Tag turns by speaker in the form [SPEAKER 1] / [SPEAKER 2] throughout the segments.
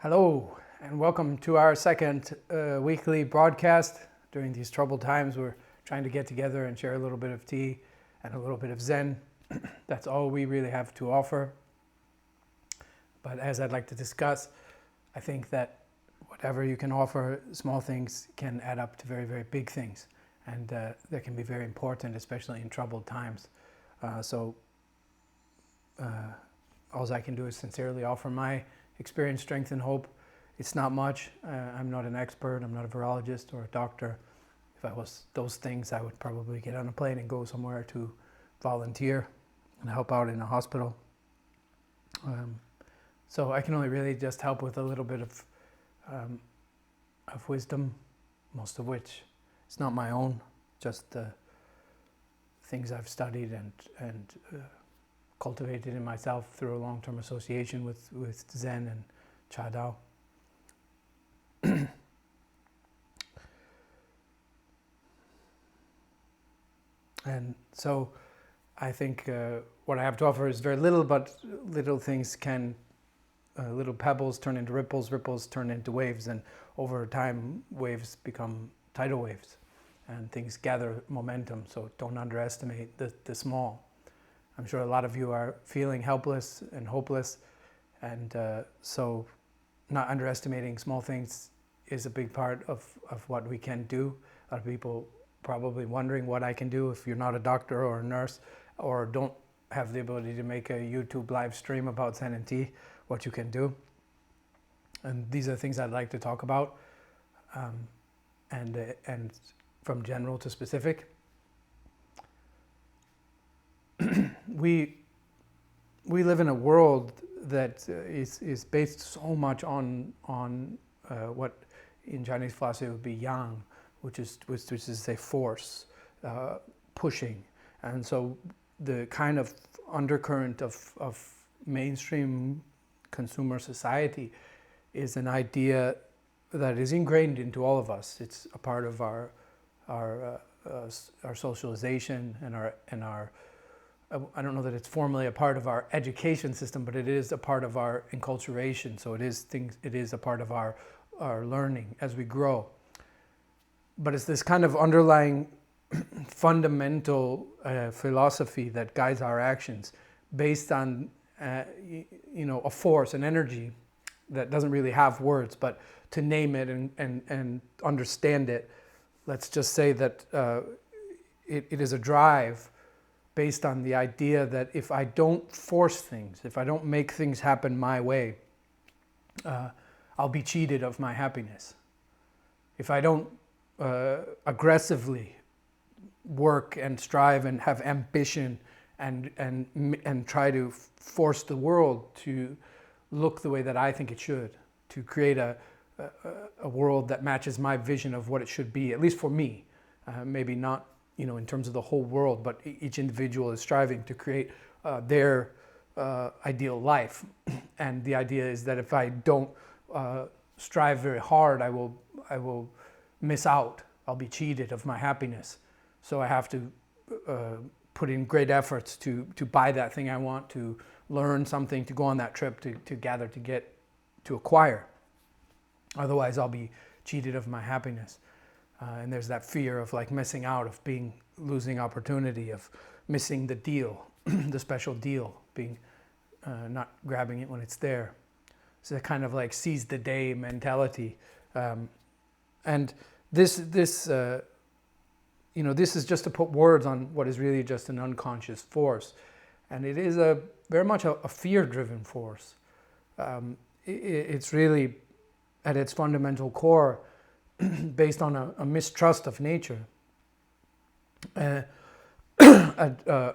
[SPEAKER 1] Hello, and welcome to our second weekly broadcast. During these troubled times, we're trying to get together and share a little bit of tea and a little bit of Zen. That's all we really have to offer. But as I'd like to discuss, I think that whatever you can offer, small things can add up to very, very big things. And they can be very important, especially in troubled times. So all I can do is sincerely offer my experience, strength, and hope. It's not much. I'm not an expert. I'm not a virologist or a doctor. If I was those things, I would probably get on a plane and go somewhere to volunteer and help out in a hospital. So I can only really just help with a little bit of wisdom, most of which is not my own, just things I've studied and cultivated in myself through a long-term association with Zen and Cha Dao. And so I think what I have to offer is very little, but little things can, little pebbles turn into ripples, ripples turn into waves, and over time waves become tidal waves and things gather momentum. So don't underestimate the small. I'm sure a lot of you are feeling helpless and hopeless, and so not underestimating small things is a big part of what we can do. A lot of people probably wondering what I can do if you're not a doctor or a nurse or don't have the ability to make a YouTube live stream about Zen and tea, what you can do. And these are things I'd like to talk about, and from general to specific. We live in a world that is based so much on what in Chinese philosophy would be yang, which is a force pushing, and so the kind of undercurrent of mainstream consumer society is an idea that is ingrained into all of us. It's a part of our socialization and our I don't know that it's formally a part of our education system, but it is a part of our enculturation. So it is a part of our learning as we grow. But it's this kind of underlying fundamental philosophy that guides our actions based on a force, an energy that doesn't really have words, but to name it and understand it, let's just say that it is a drive based on the idea that if I don't force things, if I don't make things happen my way, I'll be cheated of my happiness. If I don't aggressively work and strive and have ambition and try to force the world to look the way that I think it should, to create a world that matches my vision of what it should be, at least for me, maybe not in terms of the whole world, but each individual is striving to create their ideal life. And the idea is that if I don't strive very hard, I will miss out. I'll be cheated of my happiness. So I have to put in great efforts to buy that thing I want, to learn something, to go on that trip, to gather, to acquire. Otherwise, I'll be cheated of my happiness. And there's that fear of missing out, of losing opportunity, of missing the deal, the special deal, being not grabbing it when it's there. It's a kind of seize the day mentality, and this is just to put words on what is really just an unconscious force, and it is very much a fear-driven force. It's really at its fundamental core based on a mistrust of nature, a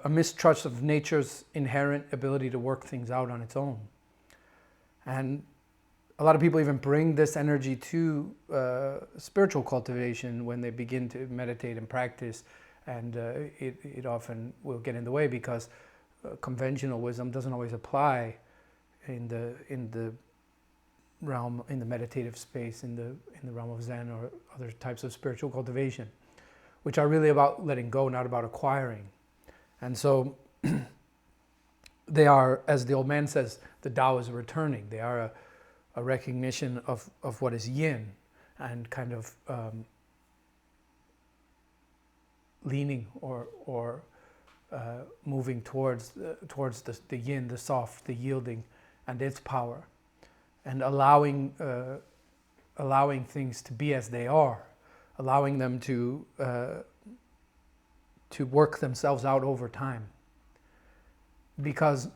[SPEAKER 1] mistrust of nature's inherent ability to work things out on its own. And a lot of people even bring this energy to spiritual cultivation when they begin to meditate and practice, and it often will get in the way because conventional wisdom doesn't always apply in the realm, in the meditative space, in the realm of Zen or other types of spiritual cultivation, which are really about letting go, not about acquiring. And so they are, as the old man says, the Tao is returning. They are a recognition of what is yin, and kind of leaning or moving towards the yin, the soft, the yielding, and its power, and allowing things to be as they are, allowing them to work themselves out over time. Because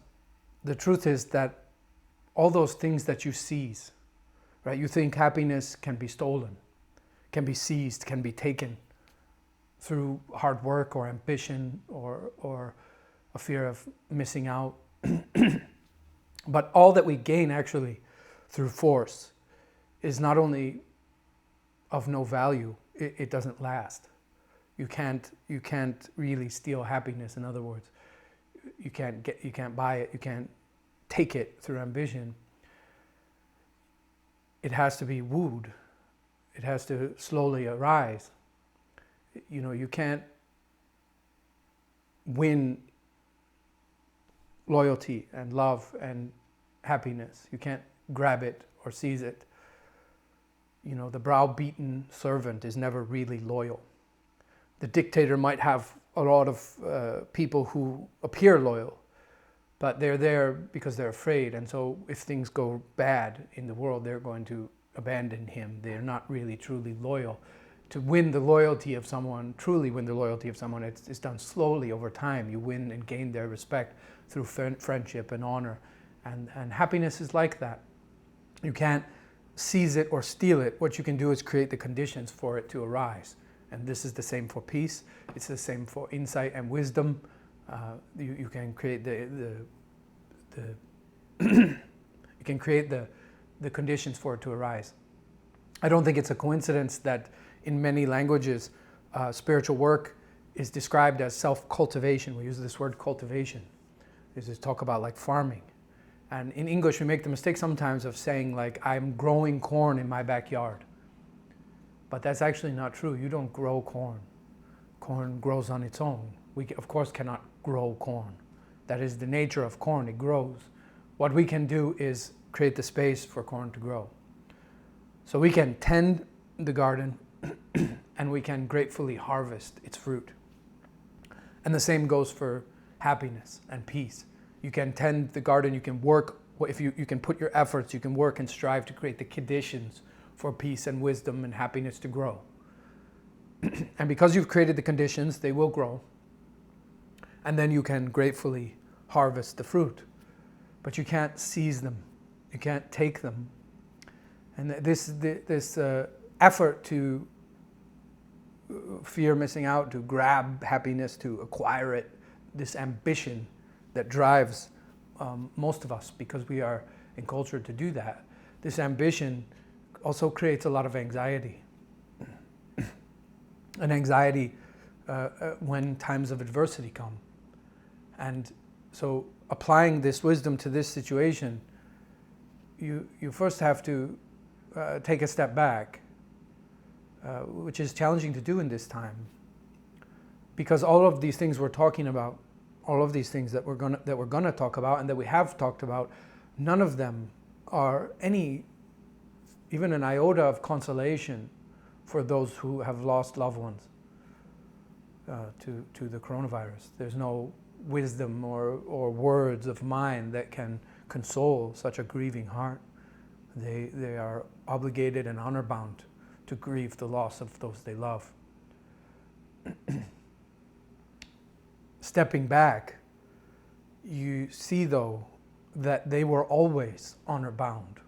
[SPEAKER 1] the truth is that all those things that you seize, right? You think happiness can be stolen, can be seized, can be taken through hard work or ambition or a fear of missing out. But all that we gain actually through force is not only of no value, it doesn't last. You can't really steal happiness. In other words, you can't buy it, you can't take it through ambition. It has to be wooed. It has to slowly arise. You know, you can't win loyalty and love and happiness. You can't grab it or seize it. You know, the browbeaten servant is never really loyal. The dictator might have a lot of people who appear loyal, but they're there because they're afraid. And so if things go bad in the world, they're going to abandon him. They're not really truly loyal. To win the loyalty of someone, truly win the loyalty of someone, it's done slowly over time. You win and gain their respect through friendship and honor. And happiness is like that. You can't seize it or steal it. What you can do is create the conditions for it to arise. And this is the same for peace. It's the same for insight and wisdom. You can create you can create the conditions for it to arise. I don't think it's a coincidence that in many languages, spiritual work is described as self-cultivation. We use this word cultivation. This is talk about like farming. And in English, we make the mistake sometimes of saying like, I'm growing corn in my backyard. But that's actually not true. You don't grow corn. Corn grows on its own. We, of course, cannot grow corn. That is the nature of corn. It grows. What we can do is create the space for corn to grow. So we can tend the garden and we can gratefully harvest its fruit. And the same goes for happiness and peace. You can tend the garden, you can work, if you can put your efforts, you can work and strive to create the conditions for peace and wisdom and happiness to grow. And because you've created the conditions, they will grow. And then you can gratefully harvest the fruit. But you can't seize them. You can't take them. And this effort to fear missing out, to grab happiness, to acquire it, this ambition that drives most of us, because we are encultured to do that, this ambition also creates a lot of anxiety. An anxiety when times of adversity come. And so applying this wisdom to this situation, you first have to take a step back, which is challenging to do in this time. Because all of these things we're talking about, all of these things that we're gonna talk about and that we have talked about, none of them are even an iota of consolation for those who have lost loved ones to the coronavirus. There's no wisdom or words of mine that can console such a grieving heart. They are obligated and honor bound to grieve the loss of those they love. Stepping back, you see though that they were always honor bound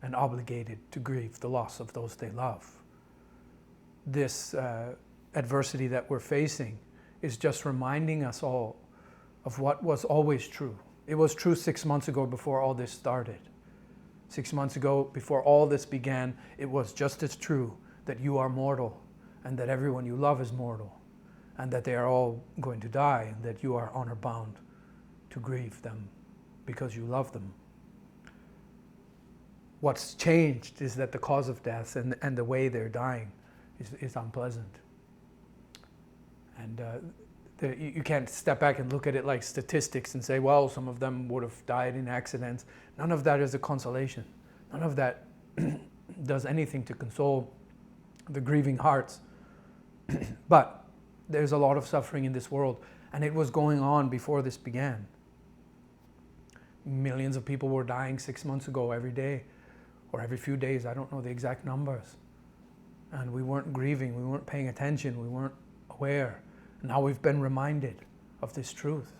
[SPEAKER 1] and obligated to grieve the loss of those they love. This adversity that we're facing is just reminding us all of what was always true. It was true 6 months ago before all this started. 6 months ago, before all this began, it was just as true that you are mortal and that everyone you love is mortal and that they are all going to die and that you are honor bound to grieve them because you love them. What's changed is that the cause of death and the way they're dying is unpleasant. And you can't step back and look at it like statistics and say, well, some of them would have died in accidents. None of that is a consolation. None of that does anything to console the grieving hearts. But there's a lot of suffering in this world, and it was going on before this began. Millions of people were dying 6 months ago every day, or every few days, I don't know the exact numbers. And we weren't grieving, we weren't paying attention, we weren't aware. Now we've been reminded of this truth,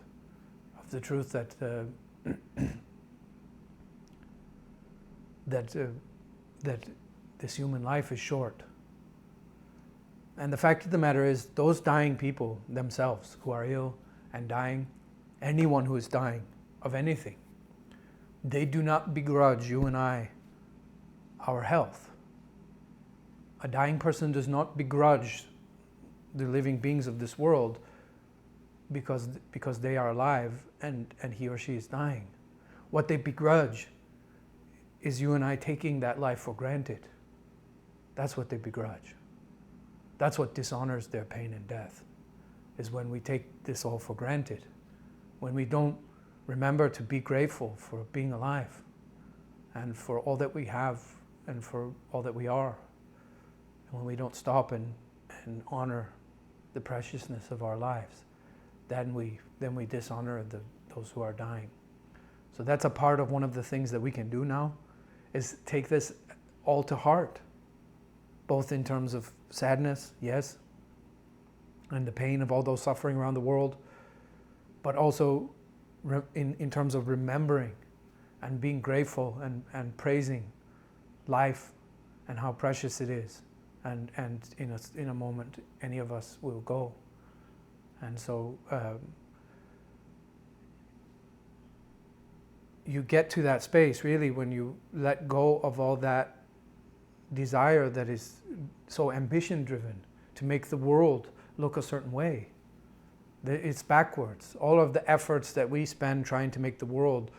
[SPEAKER 1] of the truth that that this human life is short. And the fact of the matter is, those dying people themselves who are ill and dying, anyone who is dying of anything, they do not begrudge you and I our health. A dying person does not begrudge the living beings of this world because they are alive and he or she is dying. What they begrudge is you and I taking that life for granted. That's what they begrudge. That's what dishonors their pain and death, is when we take this all for granted, when we don't remember to be grateful for being alive and for all that we have and for all that we are, and when we don't stop and honor the preciousness of our lives, then we dishonor those who are dying. So that's a part of one of the things that we can do now, is take this all to heart, both in terms of sadness, yes, and the pain of all those suffering around the world, but also in terms of remembering and being grateful and praising life and how precious it is. And in a moment, any of us will go. And so you get to that space, really, when you let go of all that desire that is so ambition-driven to make the world look a certain way. It's backwards. All of the efforts that we spend trying to make the world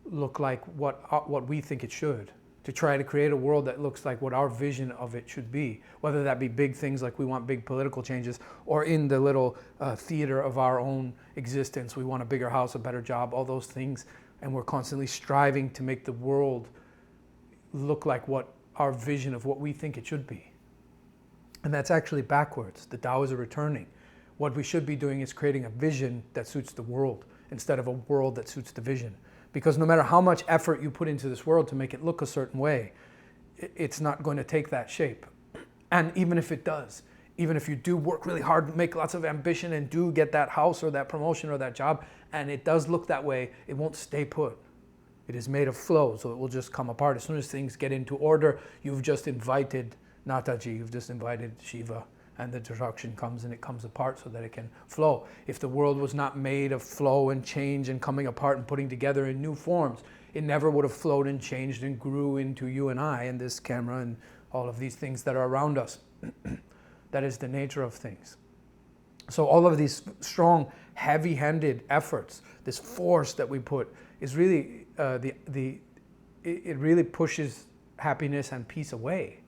[SPEAKER 1] look like what we think it should, to try to create a world that looks like what our vision of it should be, whether that be big things like we want big political changes, or in the little theater of our own existence, we want a bigger house, a better job, all those things, and we're constantly striving to make the world look like what our vision of what we think it should be. And that's actually backwards. The Tao is a returning. What we should be doing is creating a vision that suits the world instead of a world that suits the vision. Because no matter how much effort you put into this world to make it look a certain way, it's not going to take that shape. And even if it does, even if you do work really hard, make lots of ambition and do get that house or that promotion or that job, and it does look that way, it won't stay put. It is made of flow, so it will just come apart. As soon as things get into order, you've just invited Nataji, you've just invited Shiva, and the destruction comes and it comes apart so that it can flow. If the world was not made of flow and change and coming apart and putting together in new forms, it never would have flowed and changed and grew into you and I and this camera and all of these things that are around us. That is the nature of things. So all of these strong, heavy-handed efforts, this force that we put, is really it really pushes happiness and peace away,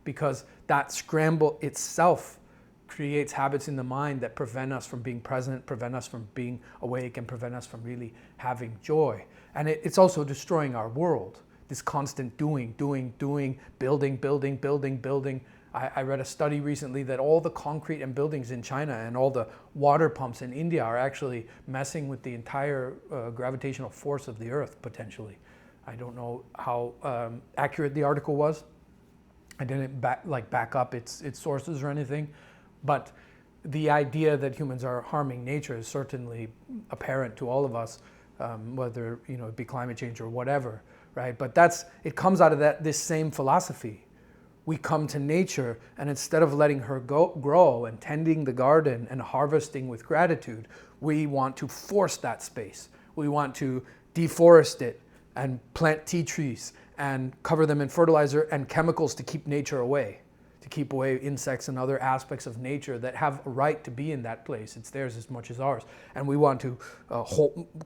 [SPEAKER 1] because that scramble itself creates habits in the mind that prevent us from being present, prevent us from being awake, and prevent us from really having joy. And it's also destroying our world, this constant doing, building. I read a study recently that all the concrete and buildings in China and all the water pumps in India are actually messing with the entire gravitational force of the Earth, potentially. I don't know how accurate the article was. I didn't back up its sources or anything, but the idea that humans are harming nature is certainly apparent to all of us, whether it be climate change or whatever, right? But it comes out of this same philosophy. We come to nature, and instead of letting her grow and tending the garden and harvesting with gratitude, we want to force that space. We want to deforest it and plant tea trees and cover them in fertilizer and chemicals to keep nature away, to keep away insects and other aspects of nature that have a right to be in that place. It's theirs as much as ours. And we want to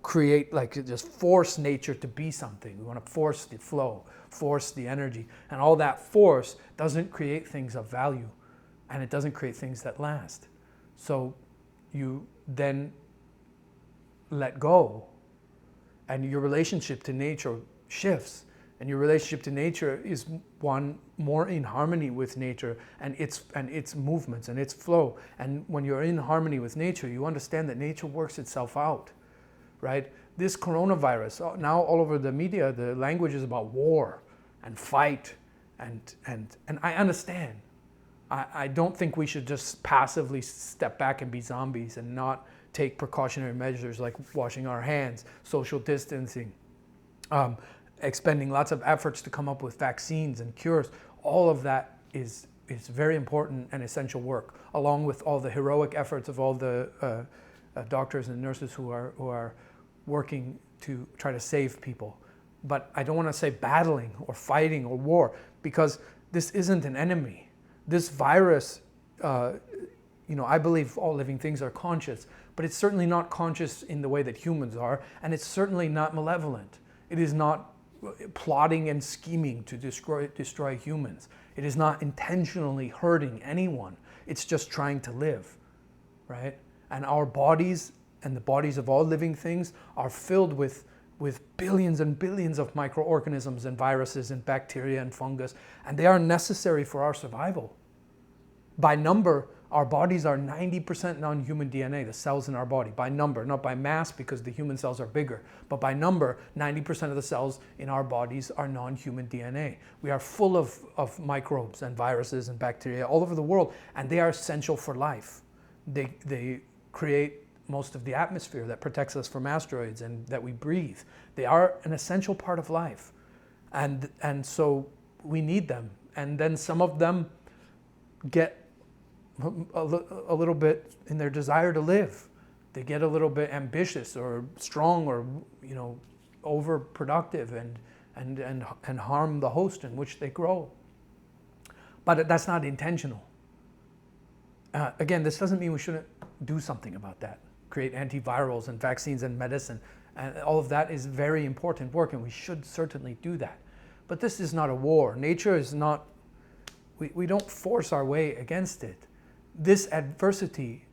[SPEAKER 1] create, just force nature to be something. We want to force the flow, force the energy. And all that force doesn't create things of value, and it doesn't create things that last. So you then let go, and your relationship to nature shifts, And your relationship to nature is one more in harmony with nature and its movements and its flow. And when you're in harmony with nature, you understand that nature works itself out, right? This coronavirus, now all over the media, the language is about war and fight, and I understand. I don't think we should just passively step back and be zombies and not take precautionary measures like washing our hands, social distancing, expending lots of efforts to come up with vaccines and cures. All of that is very important and essential work, along with all the heroic efforts of all the doctors and nurses who are working to try to save people. But I don't want to say battling or fighting or war, because this isn't an enemy. This virus, I believe all living things are conscious, but it's certainly not conscious in the way that humans are, and it's certainly not malevolent. It is not plotting and scheming to destroy humans. It is not intentionally hurting anyone. It's just trying to live, right? And our bodies and the bodies of all living things are filled with billions and billions of microorganisms and viruses and bacteria and fungus, and they are necessary for our survival. By number, our bodies are 90% non-human DNA, the cells in our body, by number, not by mass because the human cells are bigger, but by number, 90% of the cells in our bodies are non-human DNA. We are full of microbes and viruses and bacteria all over the world, and they are essential for life. They create most of the atmosphere that protects us from asteroids and that we breathe. They are an essential part of life. And so we need them. And then some of them get a little bit in their desire to live. They get a little bit ambitious or strong or overproductive and harm the host in which they grow. But that's not intentional. Again, this doesn't mean we shouldn't do something about that. Create antivirals and vaccines and medicine. And all of that is very important work, and we should certainly do that. But this is not a war. Nature is not, we don't force our way against it. This adversity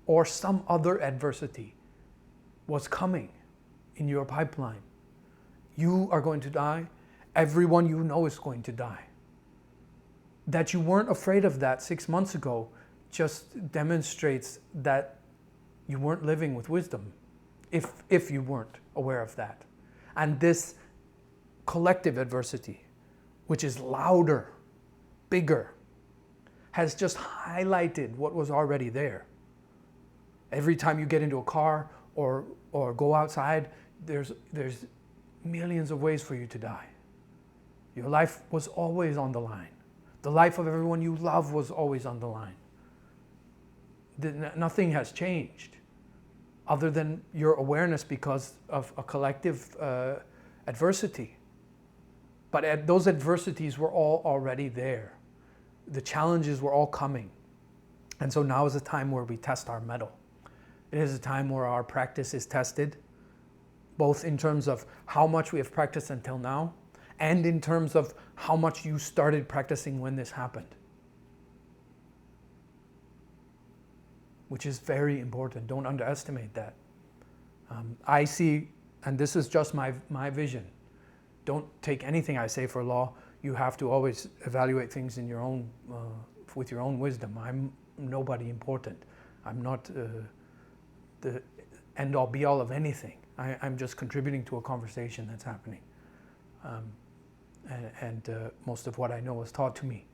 [SPEAKER 1] or some other adversity was coming in your pipeline. You are going to die. Everyone you know is going to die. That you weren't afraid of that 6 months ago just demonstrates that you weren't living with wisdom, if you weren't aware of that. And this collective adversity, which is louder, bigger, has just highlighted what was already there. Every time you get into a car or go outside, there's millions of ways for you to die. Your life was always on the line. The life of everyone you love was always on the line. Nothing has changed other than your awareness because of a collective adversity. But those adversities were all already there. The challenges were all coming. And so now is a time where we test our mettle. It is a time where our practice is tested, both in terms of how much we have practiced until now, and in terms of how much you started practicing when this happened. Which is very important. Don't underestimate that. I see, and this is just my vision. Don't take anything I say for law. You have to always evaluate things in your own, with your own wisdom. I'm nobody important. I'm not the end-all be-all of anything. I'm just contributing to a conversation that's happening. And most of what I know is taught to me.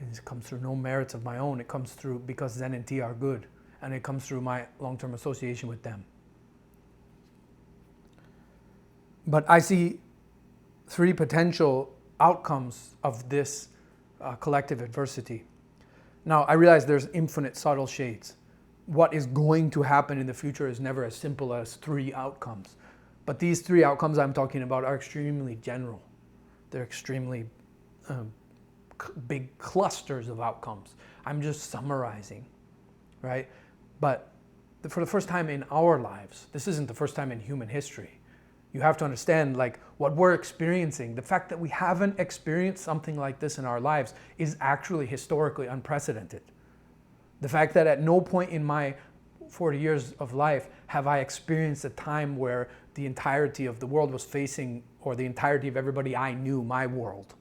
[SPEAKER 1] It comes through no merits of my own. It comes through because Zen and Tea are good. And it comes through my long-term association with them. But I see three potential outcomes of this collective adversity. Now, I realize there's infinite subtle shades. What is going to happen in the future is never as simple as three outcomes. But these three outcomes I'm talking about are extremely general. They're extremely big clusters of outcomes. I'm just summarizing, right? But for the first time in our lives, this isn't the first time in human history. You have to understand, like, what we're experiencing, the fact that we haven't experienced something like this in our lives is actually historically unprecedented. The fact that at no point in my 40 years of life have I experienced a time where the entirety of the world was facing, or the entirety of everybody I knew, my world,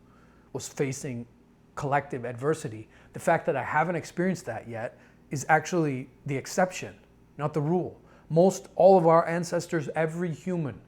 [SPEAKER 1] was facing collective adversity. The fact that I haven't experienced that yet is actually the exception, not the rule. All of our ancestors, every human,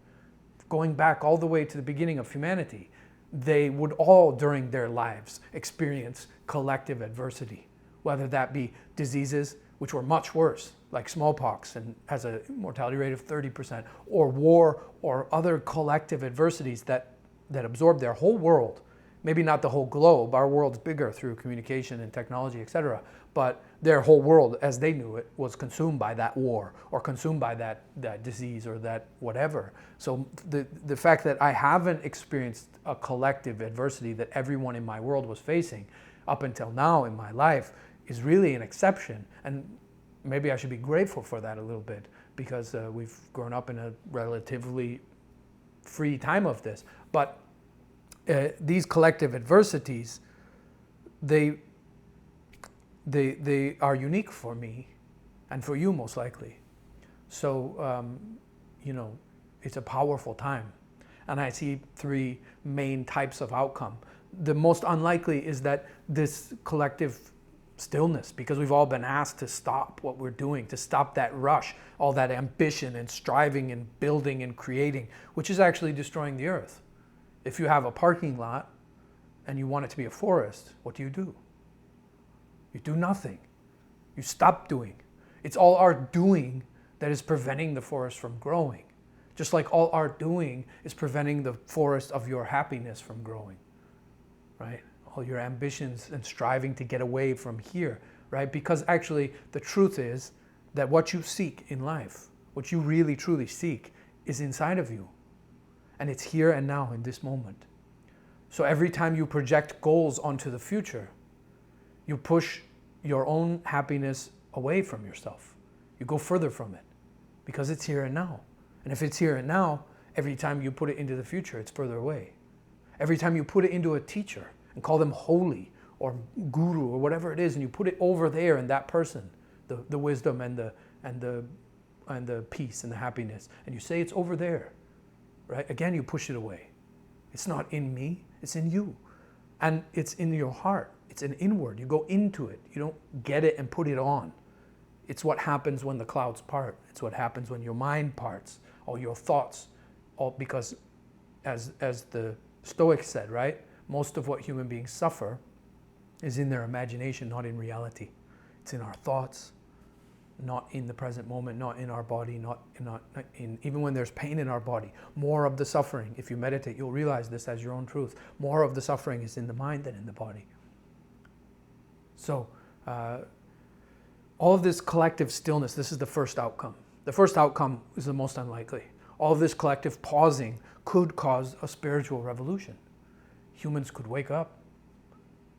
[SPEAKER 1] going back all the way to the beginning of humanity, they would all during their lives experience collective adversity, whether that be diseases, which were much worse, like smallpox and has a mortality rate of 30%, or war, or other collective adversities that absorb their whole world. Maybe not the whole globe, our world's bigger through communication and technology, etc. But their whole world, as they knew it, was consumed by that war, or consumed by that disease, or that whatever. So the fact that I haven't experienced a collective adversity that everyone in my world was facing up until now in my life is really an exception. And maybe I should be grateful for that a little bit, because we've grown up in a relatively free time of this. But these collective adversities, they are unique for me, and for you most likely. So, it's a powerful time. And I see three main types of outcome. The most unlikely is that this collective stillness, because we've all been asked to stop what we're doing, to stop that rush, all that ambition and striving and building and creating, which is actually destroying the earth. If you have a parking lot and you want it to be a forest, what do? You do nothing. You stop doing. It's all our doing that is preventing the forest from growing. Just like all our doing is preventing the forest of your happiness from growing, right? All your ambitions and striving to get away from here, right? Because actually the truth is that what you seek in life, what you really truly seek, is inside of you. And it's here and now in this moment. So every time you project goals onto the future, you push your own happiness away from yourself. You go further from it, because it's here and now. And if it's here and now, every time you put it into the future, it's further away. Every time you put it into a teacher and call them holy or guru or whatever it is, and you put it over there in that person, the wisdom and the peace and the happiness, and you say it's over there, right? Again, you push it away. It's not in me, it's in you. And it's in your heart. It's an inward. You go into it. You don't get it and put it on. It's what happens when the clouds part. It's what happens when your mind parts, all your thoughts, all because as the Stoics said, right? Most of what human beings suffer is in their imagination, not in reality. It's in our thoughts, not in the present moment, not in our body, not in even when there's pain in our body. More of the suffering, if you meditate, you'll realize this as your own truth. More of the suffering is in the mind than in the body. So all of this collective stillness, this is the first outcome. The first outcome is the most unlikely. All of this collective pausing could cause a spiritual revolution. Humans could wake up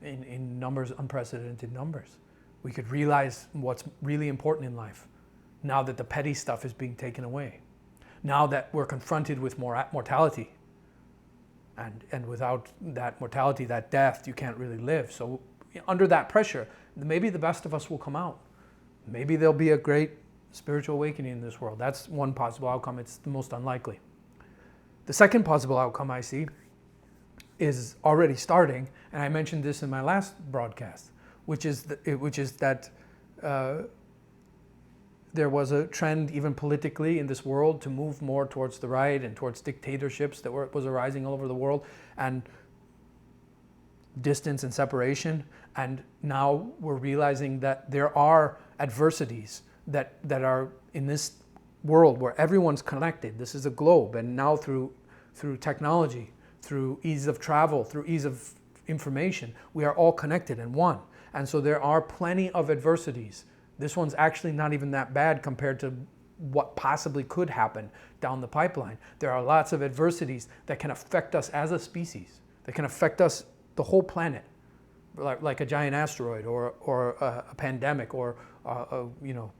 [SPEAKER 1] in numbers, unprecedented numbers. We could realize what's really important in life now that the petty stuff is being taken away. Now that we're confronted with mortality. And without that mortality, that death, you can't really live. So under that pressure, maybe the best of us will come out. Maybe there'll be a great spiritual awakening in this world. That's one possible outcome. It's the most unlikely. The second possible outcome I see is already starting, and I mentioned this in my last broadcast, which is that there was a trend, even politically, in this world to move more towards the right and towards dictatorships that was arising all over the world, and distance and separation. And now we're realizing that there are adversities that are in this world where everyone's connected. This is a globe, and now through technology, through ease of travel, through ease of information, we are all connected and one. And so there are plenty of adversities. This one's actually not even that bad compared to what possibly could happen down the pipeline. There are lots of adversities that can affect us as a species, that can affect us, the whole planet, like a giant asteroid or a pandemic or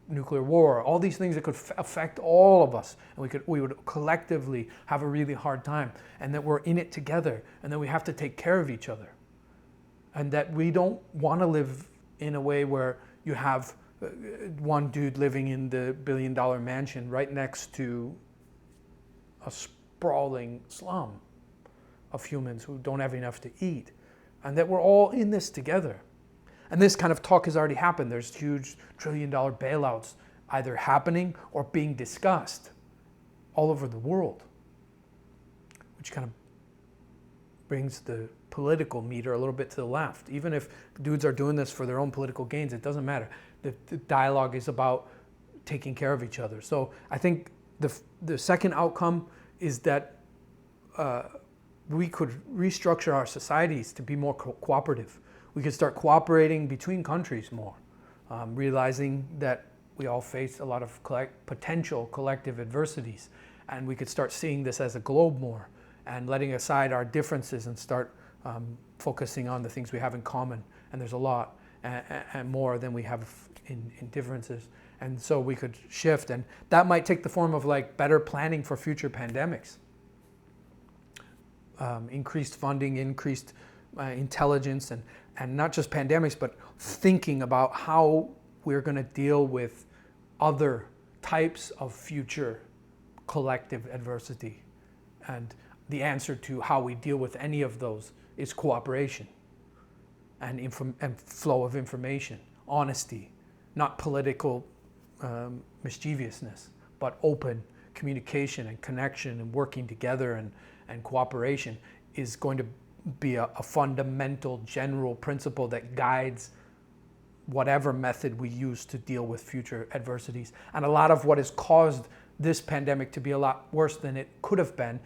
[SPEAKER 1] nuclear war. All these things that could affect all of us, and we would collectively have a really hard time, and that we're in it together, and that we have to take care of each other, and that we don't want to live in a way where you have one dude living in the $1 billion mansion right next to a sprawling slum of humans who don't have enough to eat, and that we're all in this together. And this kind of talk has already happened. There's huge trillion-dollar bailouts either happening or being discussed all over the world, which kind of brings the political meter a little bit to the left. Even if dudes are doing this for their own political gains, it doesn't matter. The dialogue is about taking care of each other. So I think the second outcome is that we could restructure our societies to be more cooperative. We could start cooperating between countries more, realizing that we all face a lot of potential collective adversities, and we could start seeing this as a globe more and letting aside our differences and start focusing on the things we have in common. And there's a lot and more than we have in differences. And so we could shift, and that might take the form of like better planning for future pandemics, increased funding, increased intelligence, and not just pandemics, but thinking about how we're going to deal with other types of future collective adversity. And the answer to how we deal with any of those is cooperation and flow of information, honesty, not political mischievousness, but open communication and connection and working together and cooperation is going to be a fundamental general principle that guides whatever method we use to deal with future adversities. And a lot of what has caused this pandemic to be a lot worse than it could have been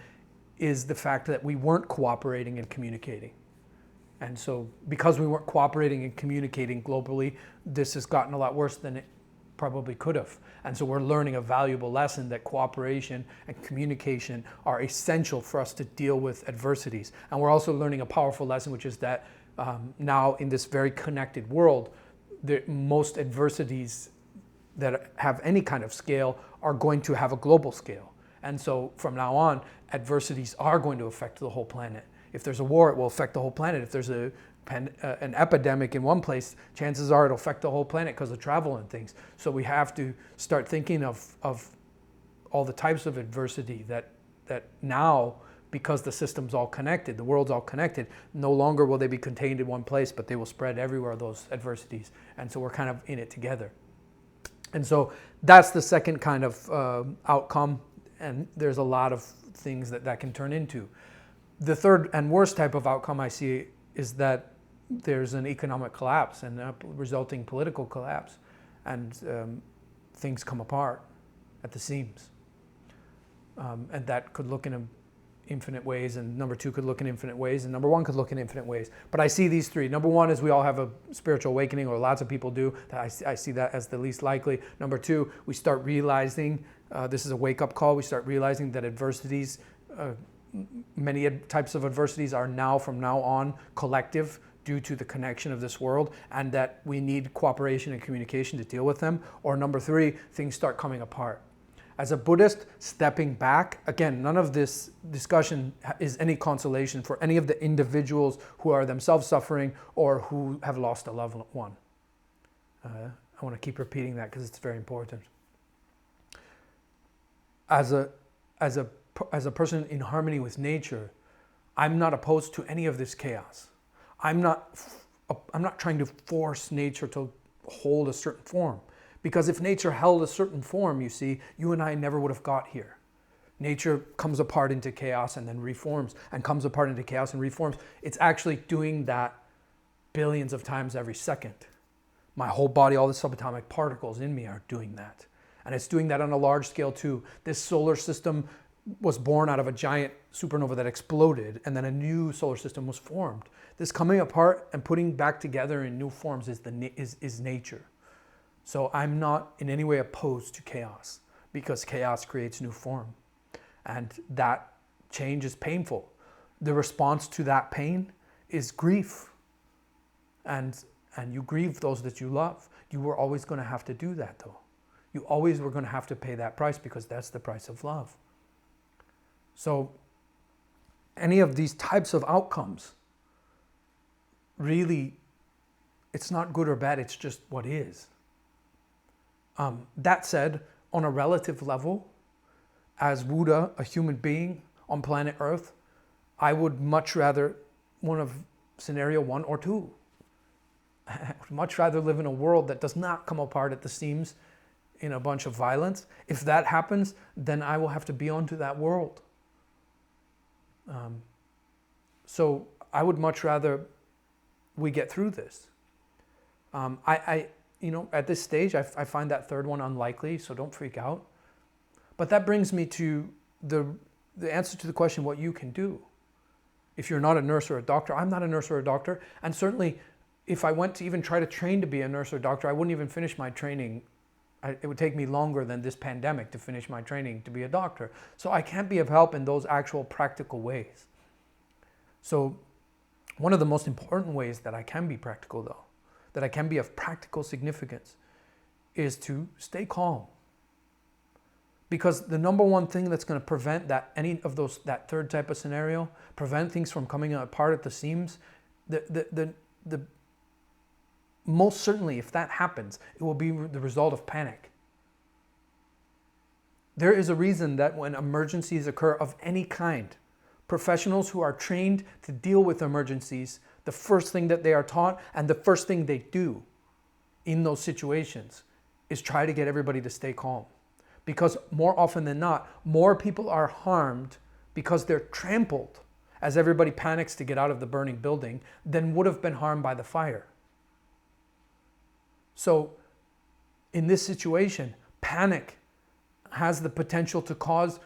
[SPEAKER 1] is the fact that we weren't cooperating and communicating. And so because we weren't cooperating and communicating globally, this has gotten a lot worse than it probably could have. And so we're learning a valuable lesson that cooperation and communication are essential for us to deal with adversities. And we're also learning a powerful lesson, which is that now in this very connected world, most adversities that have any kind of scale are going to have a global scale. And so from now on, adversities are going to affect the whole planet. If there's a war, it will affect the whole planet. If there's an epidemic in one place, chances are it'll affect the whole planet because of travel and things. So we have to start thinking of all the types of adversity that now, because the system's all connected, the world's all connected, no longer will they be contained in one place, but they will spread everywhere, those adversities. And so we're kind of in it together. And so that's the second kind of outcome. And there's a lot of things that can turn into. The third and worst type of outcome I see is that there's an economic collapse and a resulting political collapse, and things come apart at the seams. And that could look in infinite ways, and number two could look in infinite ways, and number one could look in infinite ways. But I see these three. Number one is we all have a spiritual awakening, or lots of people do. I see that as the least likely. Number two, we start realizing, this is a wake-up call, we start realizing that adversities, many types of adversities are now, from now on, collective due to the connection of this world, and that we need cooperation and communication to deal with them. Or number three, things start coming apart. As a Buddhist, stepping back, again, none of this discussion is any consolation for any of the individuals who are themselves suffering or who have lost a loved one. I want to keep repeating that because it's very important. As a person in harmony with nature, I'm not opposed to any of this chaos. I'm not trying to force nature to hold a certain form. Because if nature held a certain form, you see, you and I never would have got here. Nature comes apart into chaos and then reforms, and comes apart into chaos and reforms. It's actually doing that billions of times every second. My whole body, all the subatomic particles in me are doing that. And it's doing that on a large scale too. This solar system was born out of a giant supernova that exploded, and then a new solar system was formed. This coming apart and putting back together in new forms is nature. So I'm not in any way opposed to chaos, because chaos creates new form. And that change is painful. The response to that pain is grief. And you grieve those that you love. You were always going to have to do that though. You always were going to have to pay that price, because that's the price of love. So any of these types of outcomes, really, it's not good or bad, it's just what is. That said, on a relative level, as Buddha, a human being on planet Earth, I would much rather one of scenario 1 or 2. I would much rather live in a world that does not come apart at the seams in a bunch of violence. If that happens, then I will have to be onto that world. So I would much rather we get through this. At this stage, I find that third one unlikely, so don't freak out. But that brings me to the answer to the question, what you can do. If you're not a nurse or a doctor, I'm not a nurse or a doctor, and certainly if I went to even try to train to be a nurse or doctor, I wouldn't even finish my training. It would take me longer than this pandemic to finish my training to be a doctor. So I can't be of help in those actual practical ways. So one of the most important ways that I can be practical, though, that I can be of practical significance, is to stay calm. Because the number one thing that's going to prevent that third type of scenario, prevent things from coming apart at the seams, the most certainly, if that happens, it will be the result of panic. There is a reason that when emergencies occur of any kind, professionals who are trained to deal with emergencies, the first thing that they are taught and the first thing they do in those situations is try to get everybody to stay calm. Because more often than not, more people are harmed because they're trampled as everybody panics to get out of the burning building than would have been harmed by the fire. So in this situation, panic has the potential to cause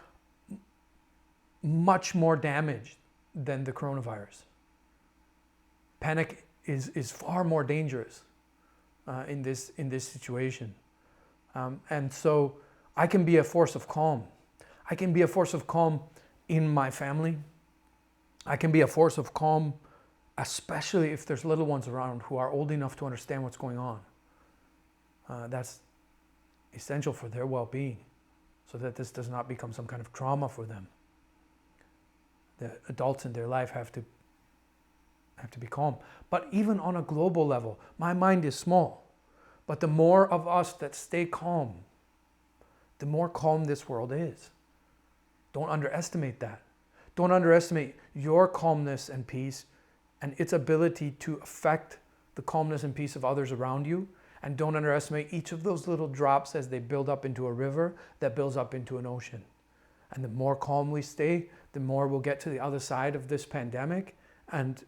[SPEAKER 1] much more damage than the coronavirus. Panic is far more dangerous in this situation. And so I can be a force of calm. I can be a force of calm in my family. I can be a force of calm, especially if there's little ones around who are old enough to understand what's going on. That's essential for their well-being, so that this does not become some kind of trauma for them. The adults in their life have to be calm. But even on a global level, my mind is small. But the more of us that stay calm, the more calm this world is. Don't underestimate that. Don't underestimate your calmness and peace and its ability to affect the calmness and peace of others around you. And don't underestimate each of those little drops as they build up into a river that builds up into an ocean. And the more calm we stay, the more we'll get to the other side of this pandemic. And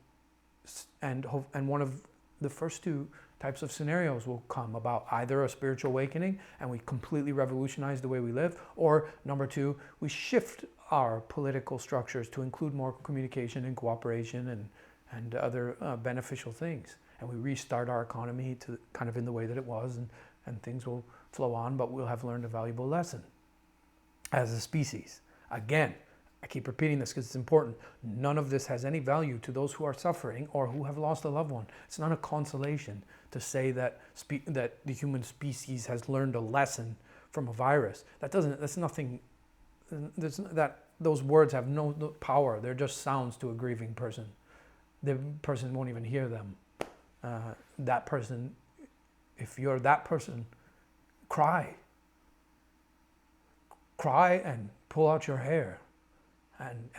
[SPEAKER 1] one of the first two types of scenarios will come about: either a spiritual awakening and we completely revolutionize the way we live, or number two, we shift our political structures to include more communication and cooperation and other beneficial things. And we restart our economy to kind of in the way that it was, and things will flow on, but we'll have learned a valuable lesson as a species. Again, I keep repeating this because it's important. None of this has any value to those who are suffering or who have lost a loved one. It's not a consolation to say that the human species has learned a lesson from a virus. That's nothing. Those words have no power. They're just sounds to a grieving person. The person won't even hear them. That person, if you're that person, cry and pull out your hair and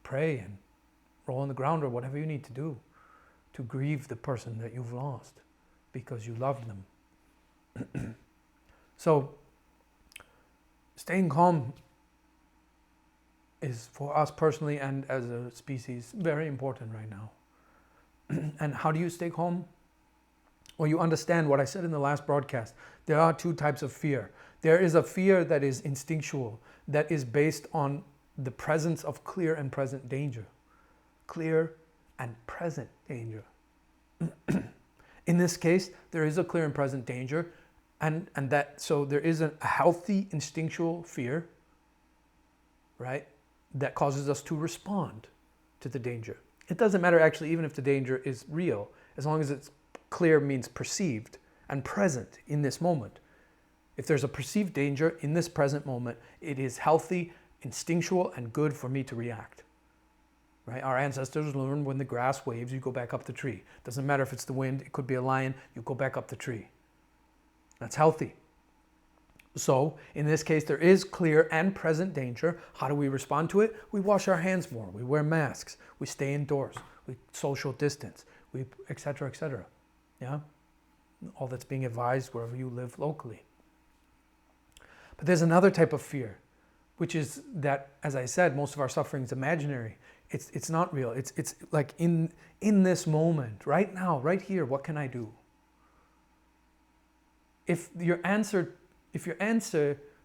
[SPEAKER 1] pray and roll on the ground or whatever you need to do to grieve the person that you've lost because you loved them. So staying calm is, for us personally and as a species, very important right now. And how do you stay calm? Well, you understand what I said in the last broadcast. There are two types of fear. There is a fear that is instinctual, that is based on the presence of clear and present danger. Clear and present danger. In this case, there is a clear and present danger, so there is a healthy instinctual fear, right, that causes us to respond to the danger. It doesn't matter actually even if the danger is real, as long as it's clear means perceived and present in this moment. If there's a perceived danger in this present moment, it is healthy, instinctual, and good for me to react. Right? Our ancestors learned when the grass waves, you go back up the tree. Doesn't matter if it's the wind, it could be a lion, you go back up the tree. That's healthy. So in this case, there is clear and present danger. How do we respond to it? We wash our hands more. We wear masks. We stay indoors. We social distance. We et cetera, et cetera. Yeah? All that's being advised wherever you live locally. But there's another type of fear, which is that, as I said, most of our suffering is imaginary. It's not real. It's like in this moment, right now, right here, what can I do? If your answer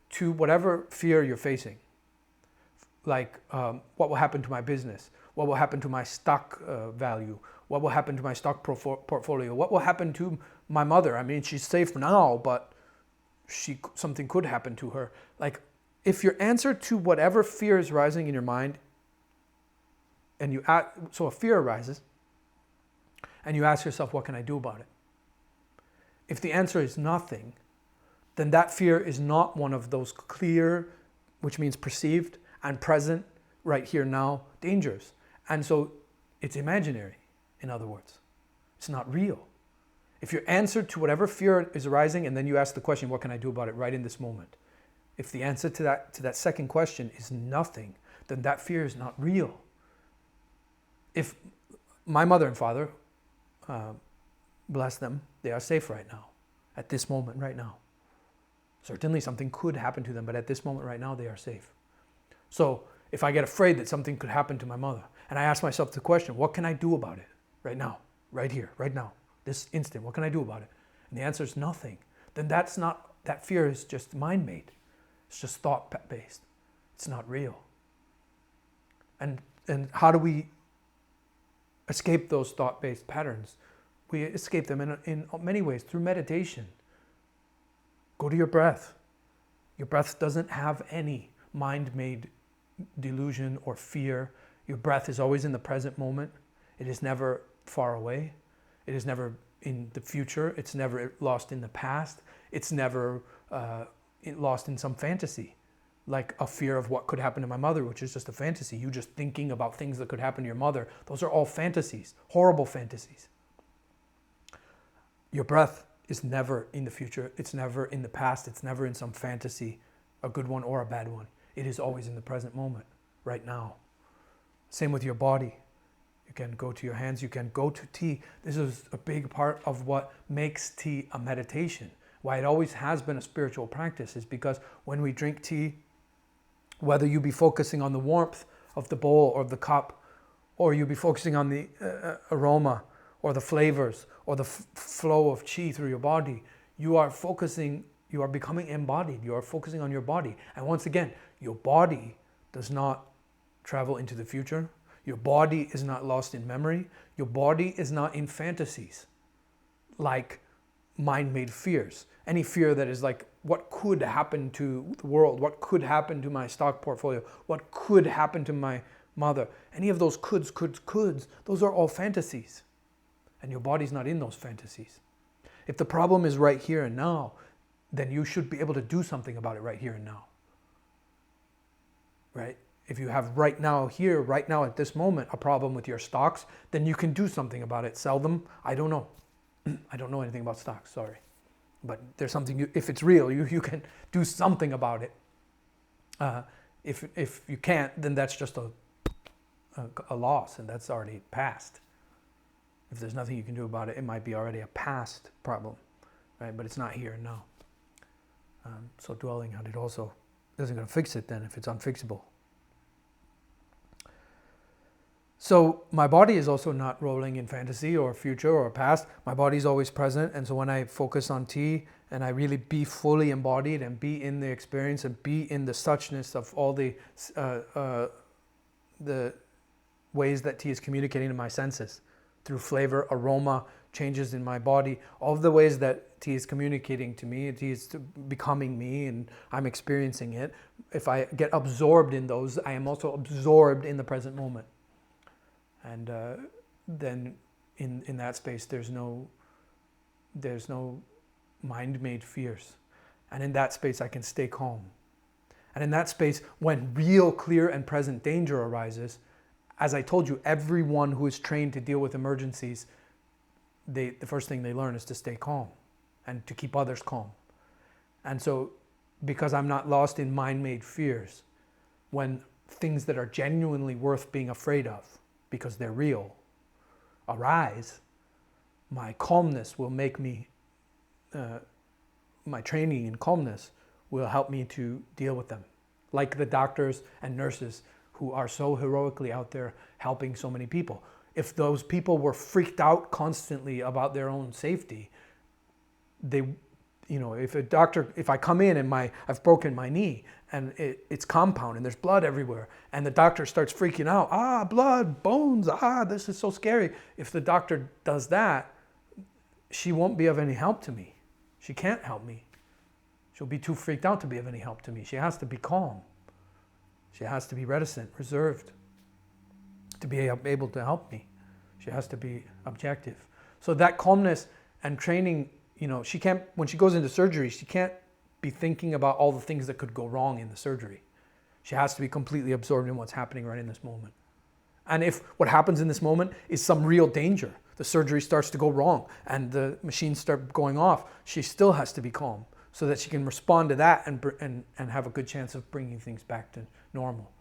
[SPEAKER 1] to whatever fear you're facing, like what will happen to my business, what will happen to my stock value, what will happen to my stock portfolio, what will happen to my mother? I mean, she's safe now, but something could happen to her. Like, if your answer to whatever fear is rising in your mind, and so a fear arises, and you ask yourself, what can I do about it? If the answer is nothing, then that fear is not one of those clear, which means perceived and present, right here now, dangers. And so it's imaginary, in other words. It's not real. If your answer to whatever fear is arising, and then you ask the question, what can I do about it right in this moment? If the answer to that second question is nothing, then that fear is not real. If my mother and father, bless them, they are safe right now, at this moment right now. Certainly something could happen to them, but at this moment right now, they are safe. So if I get afraid that something could happen to my mother, and I ask myself the question, what can I do about it right now, right here, right now, this instant, what can I do about it? And the answer is nothing. Then that fear is just mind-made. It's just thought-based. It's not real. And how do we escape those thought-based patterns? We escape them in many ways, through meditation. Go to your breath. Your breath doesn't have any mind-made delusion or fear. Your breath is always in the present moment. It is never far away. It is never in the future. It's never lost in the past. It's never lost in some fantasy, like a fear of what could happen to my mother, which is just a fantasy. You just thinking about things that could happen to your mother. Those are all fantasies, horrible fantasies. Your breath is never in the future. It's never in the past. It's never in some fantasy, a good one or a bad one. It is always in the present moment, right now. Same with your body. You can go to your hands. You can go to tea. This is a big part of what makes tea a meditation. Why it always has been a spiritual practice is because when we drink tea, whether you be focusing on the warmth of the bowl or the cup, or you be focusing on the aroma or the flavors or the flow of qi through your body, you are becoming embodied. You are focusing on your body. And once again, your body does not travel into the future. Your body is not lost in memory. Your body is not in fantasies like mind-made fears. Any fear that is like, what could happen to the world? What could happen to my stock portfolio? What could happen to my mother? Any of those coulds, those are all fantasies. And your body's not in those fantasies. If the problem is right here and now, then you should be able to do something about it right here and now. Right? If you have right now here, right now at this moment, a problem with your stocks, then you can do something about it. Sell them. I don't know. I don't know anything about stocks, sorry. But there's something, if it's real, you can do something about it. If you can't, then that's just a loss, and that's already past. If there's nothing you can do about it, it might be already a past problem, right? But it's not here and now. So dwelling on it also isn't going to fix it then if it's unfixable. So my body is also not rolling in fantasy or future or past. My body is always present. And so when I focus on tea and I really be fully embodied and be in the experience and be in the suchness of all the ways that tea is communicating to my senses through flavor, aroma, changes in my body, all of the ways that tea is communicating to me, tea is becoming me and I'm experiencing it. If I get absorbed in those, I am also absorbed in the present moment. And then in that space, there's no mind-made fears. And in that space, I can stay calm. And in that space, when real, clear, and present danger arises, as I told you, everyone who is trained to deal with emergencies, the first thing they learn is to stay calm and to keep others calm. And so because I'm not lost in mind-made fears. When things that are genuinely worth being afraid of, because they're real, arise, my calmness will make me, my training in calmness will help me to deal with them. Like the doctors and nurses who are so heroically out there helping so many people. If those people were freaked out constantly about their own safety, they, if I come in and I've broken my knee and it's compound and there's blood everywhere and the doctor starts freaking out, blood, bones, this is so scary. If the doctor does that, she won't be of any help to me. She can't help me. She'll be too freaked out to be of any help to me. She has to be calm. She has to be reticent, reserved, to be able to help me. She has to be objective. So that calmness and training, she can't, when she goes into surgery, she can't be thinking about all the things that could go wrong in the surgery. She has to be completely absorbed in what's happening right in this moment. And if what happens in this moment is some real danger, the surgery starts to go wrong and the machines start going off, she still has to be calm so that she can respond to that and have a good chance of bringing things back to normal.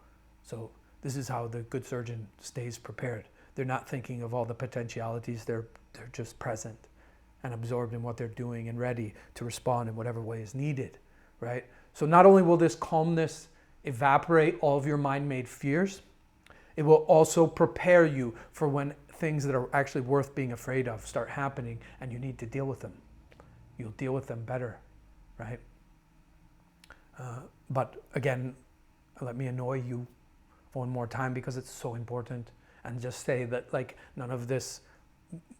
[SPEAKER 1] So this is how the good surgeon stays prepared. They're not thinking of all the potentialities, they're just present and absorbed in what they're doing and ready to respond in whatever way is needed, right? So not only will this calmness evaporate all of your mind-made fears, it will also prepare you for when things that are actually worth being afraid of start happening and you need to deal with them. You'll deal with them better, right? But again, let me annoy you one more time because it's so important, and just say that none of this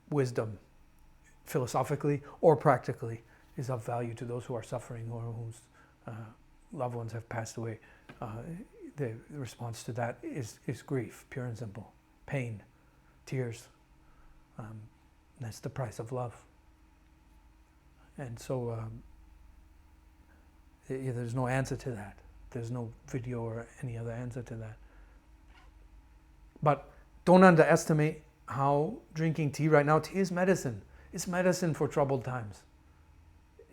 [SPEAKER 1] wisdom, philosophically or practically, is of value to those who are suffering or whose loved ones have passed away. The response to that is grief, pure and simple, pain, tears. That's the price of love. And so there's no answer to that. There's no video or any other answer to that. But don't underestimate how drinking tea right now, tea is medicine. It's medicine for troubled times.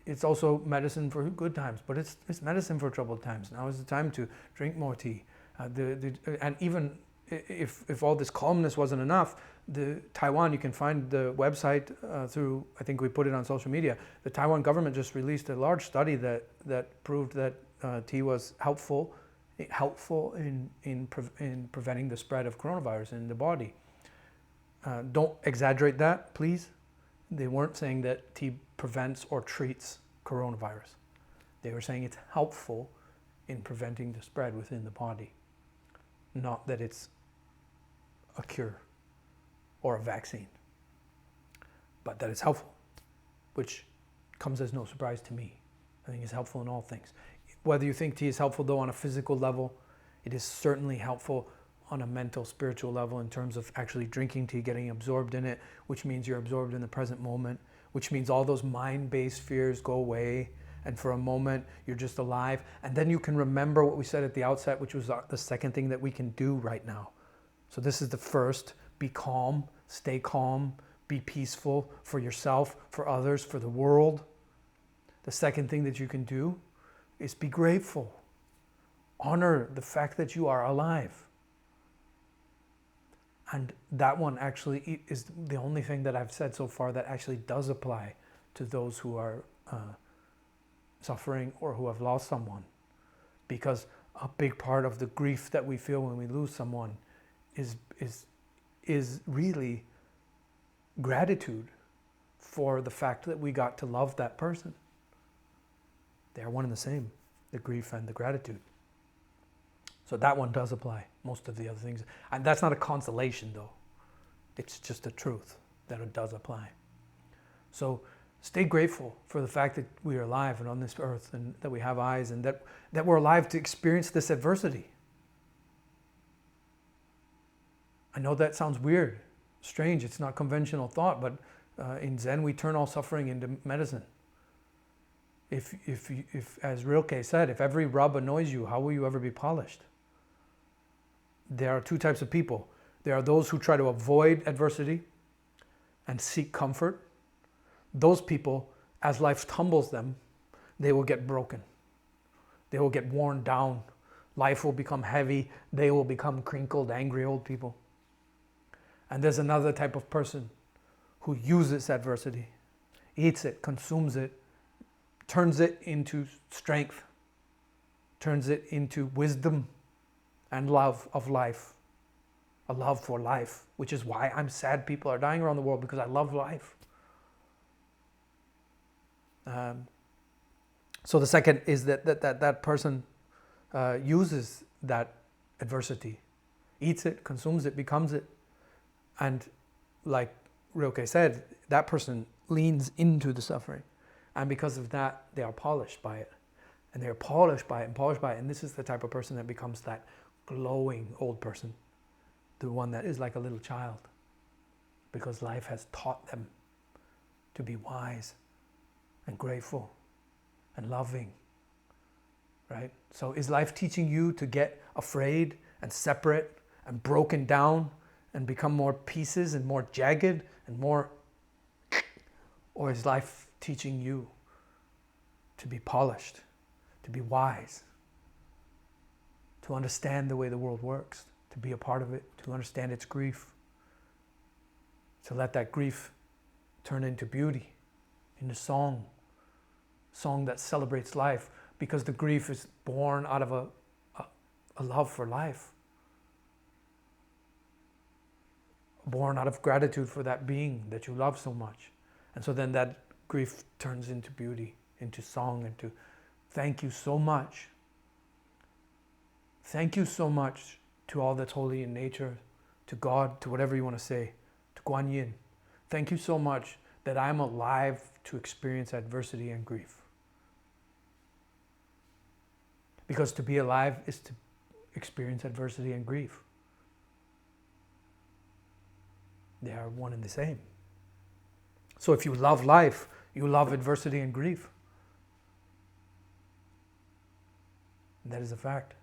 [SPEAKER 1] It's also medicine for good times, but it's medicine for troubled times. Now is the time to drink more tea. And even if all this calmness wasn't enough, Taiwan, you can find the website through, I think we put it on social media. The Taiwan government just released a large study that proved that tea was helpful in preventing the spread of coronavirus in the body. Don't exaggerate that, please. They weren't saying that tea prevents or treats coronavirus. They were saying it's helpful in preventing the spread within the body, not that it's a cure or a vaccine, but that it's helpful, which comes as no surprise to me. I think it's helpful in all things. Whether you think tea is helpful though on a physical level, it is certainly helpful on a mental, spiritual level in terms of actually drinking tea, getting absorbed in it, which means you're absorbed in the present moment, which means all those mind-based fears go away, and for a moment you're just alive. And then you can remember what we said at the outset, which was the second thing that we can do right now. So this is the first: be calm, stay calm, be peaceful for yourself, for others, for the world. The second thing that you can do is be grateful. Honor the fact that you are alive. And that one actually is the only thing that I've said so far that actually does apply to those who are suffering or who have lost someone. Because a big part of the grief that we feel when we lose someone is really gratitude for the fact that we got to love that person. They are one and the same, the grief and the gratitude. So that one does apply. Most of the other things, and that's not a consolation though. It's just a truth that it does apply. So stay grateful for the fact that we are alive and on this earth, and that we have eyes, and that we're alive to experience this adversity. I know that sounds weird, strange. It's not conventional thought, but in Zen we turn all suffering into medicine. If as Rilke said, if every rub annoys you, how will you ever be polished? There are two types of people. There are those who try to avoid adversity and seek comfort. Those people, as life tumbles them, they will get broken. They will get worn down. Life will become heavy. They will become crinkled, angry old people. And there's another type of person who uses adversity, eats it, consumes it, turns it into strength, turns it into wisdom and love of life, a love for life, which is why I'm sad people are dying around the world, because I love life. So the second is that person uses that adversity, eats it, consumes it, becomes it. And like Rilke said, that person leans into the suffering. And because of that, they are polished by it. And they're polished by it and polished by it. And this is the type of person that becomes that glowing old person, the one that is like a little child, because life has taught them to be wise and grateful and loving, right? So is life teaching you to get afraid and separate and broken down and become more pieces and more jagged and more, or is life teaching you to be polished, to be wise, to understand the way the world works, to be a part of it, to understand its grief, to let that grief turn into beauty, into song that celebrates life, because the grief is born out of a love for life, born out of gratitude for that being that you love so much. And so then that grief turns into beauty, into song, into thank you so much. Thank you so much to all that's holy in nature, to God, to whatever you want to say, to Guan Yin. Thank you so much that I'm alive to experience adversity and grief. Because to be alive is to experience adversity and grief. They are one and the same. So if you love life, you love adversity and grief. And that is a fact.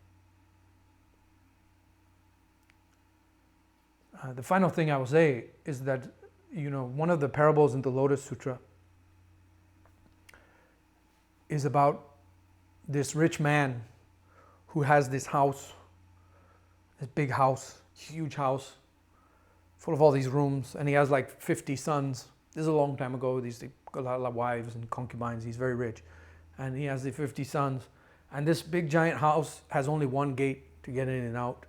[SPEAKER 1] The final thing I will say is that, one of the parables in the Lotus Sutra is about this rich man who has this house, this big house, huge house, full of all these rooms, and he has like 50 sons. This is a long time ago. These a lot of wives and concubines. He's very rich, and he has the 50 sons. And this big giant house has only one gate to get in and out.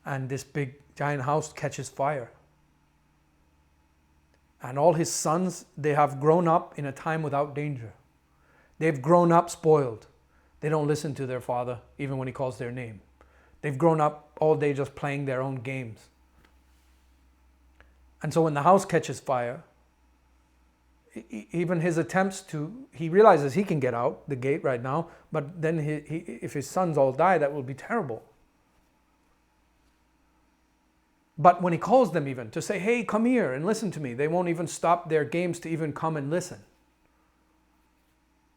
[SPEAKER 1] And this big giant house catches fire. And all his sons, they have grown up in a time without danger. They've grown up spoiled. They don't listen to their father, even when he calls their name. They've grown up all day just playing their own games. And so when the house catches fire, even his attempts he realizes he can get out the gate right now, but then if his sons all die, that will be terrible. But when he calls them even to say, hey, come here and listen to me, they won't even stop their games to even come and listen,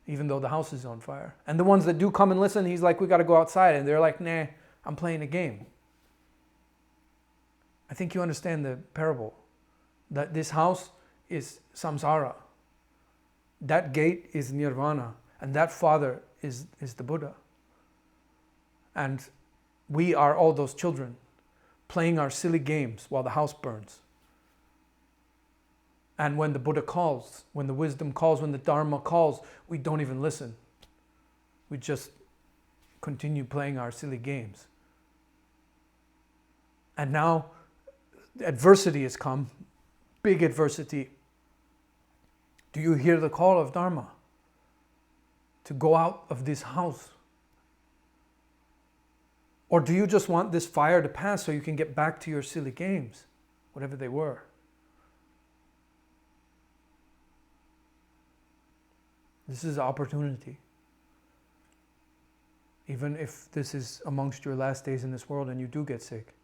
[SPEAKER 1] even though the house is on fire. And the ones that do come and listen, he's like, we got to go outside. And they're like, nah, I'm playing a game. I think you understand the parable, that this house is samsara. That gate is nirvana. And that father is the Buddha. And we are all those children playing our silly games while the house burns. And when the Buddha calls, when the wisdom calls, when the Dharma calls, we don't even listen. We just continue playing our silly games. And now adversity has come, big adversity. Do you hear the call of Dharma to go out of this house? Or do you just want this fire to pass so you can get back to your silly games, whatever they were? This is an opportunity. Even if this is amongst your last days in this world and you do get sick,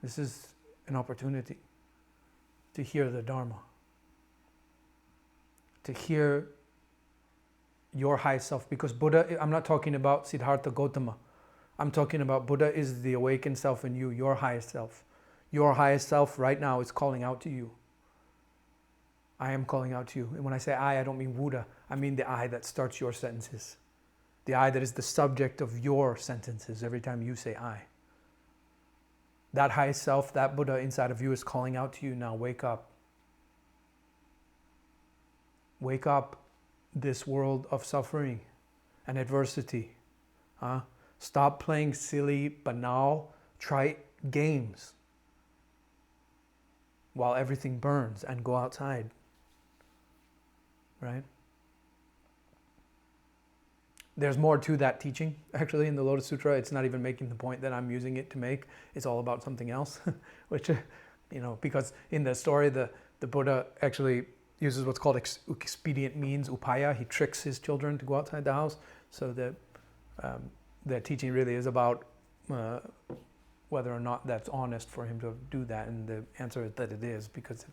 [SPEAKER 1] this is an opportunity to hear the Dharma, to hear your high self. Because Buddha, I'm not talking about Siddhartha Gautama. I'm talking about Buddha is the awakened self in you, your highest self. Your highest self right now is calling out to you. I am calling out to you. And when I say I don't mean Buddha. I mean the I that starts your sentences. The I that is the subject of your sentences every time you say I. That high self, that Buddha inside of you is calling out to you now, wake up. Wake up, this world of suffering and adversity. Stop playing silly, banal, trite games while everything burns, and go outside. Right? There's more to that teaching, actually, in the Lotus Sutra. It's not even making the point that I'm using it to make. It's all about something else, which, because in the story, the Buddha actually uses what's called expedient means, upaya. He tricks his children to go outside the house. So the teaching really is about whether or not that's honest for him to do that. And the answer is that it is, because it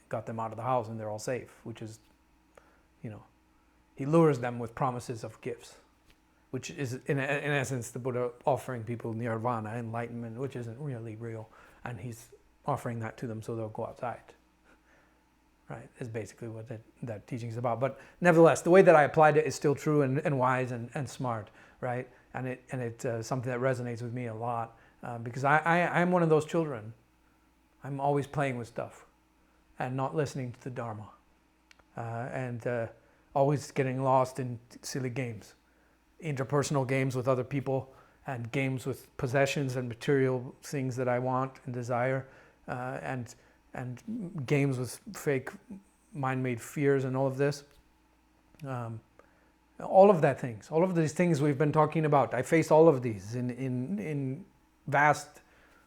[SPEAKER 1] got them out of the house and they're all safe, which is, he lures them with promises of gifts, which is, in essence, the Buddha offering people nirvana, enlightenment, which isn't really real. And he's offering that to them so they'll go outside. Right, is basically what that teaching is about. But nevertheless, the way that I applied it is still true and wise and smart, right? And it's something that resonates with me a lot, because I'm one of those children. I'm always playing with stuff and not listening to the Dharma, and always getting lost in silly games, interpersonal games with other people, and games with possessions and material things that I want and desire, and games with fake mind-made fears and all of this. All of that things, all of these things we've been talking about, I face all of these in vast,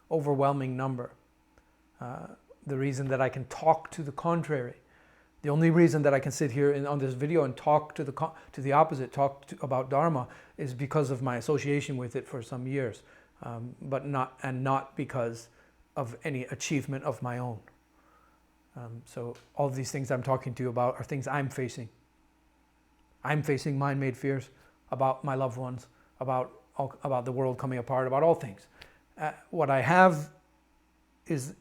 [SPEAKER 1] overwhelming number. The reason that I can talk to the contrary, the only reason that I can sit here on this video and talk to the opposite, about Dharma, is because of my association with it for some years, but not because of any achievement of my own. So all of these things I'm talking to you about are things I'm facing. I'm facing mind-made fears about my loved ones, about the world coming apart, about all things. What I have is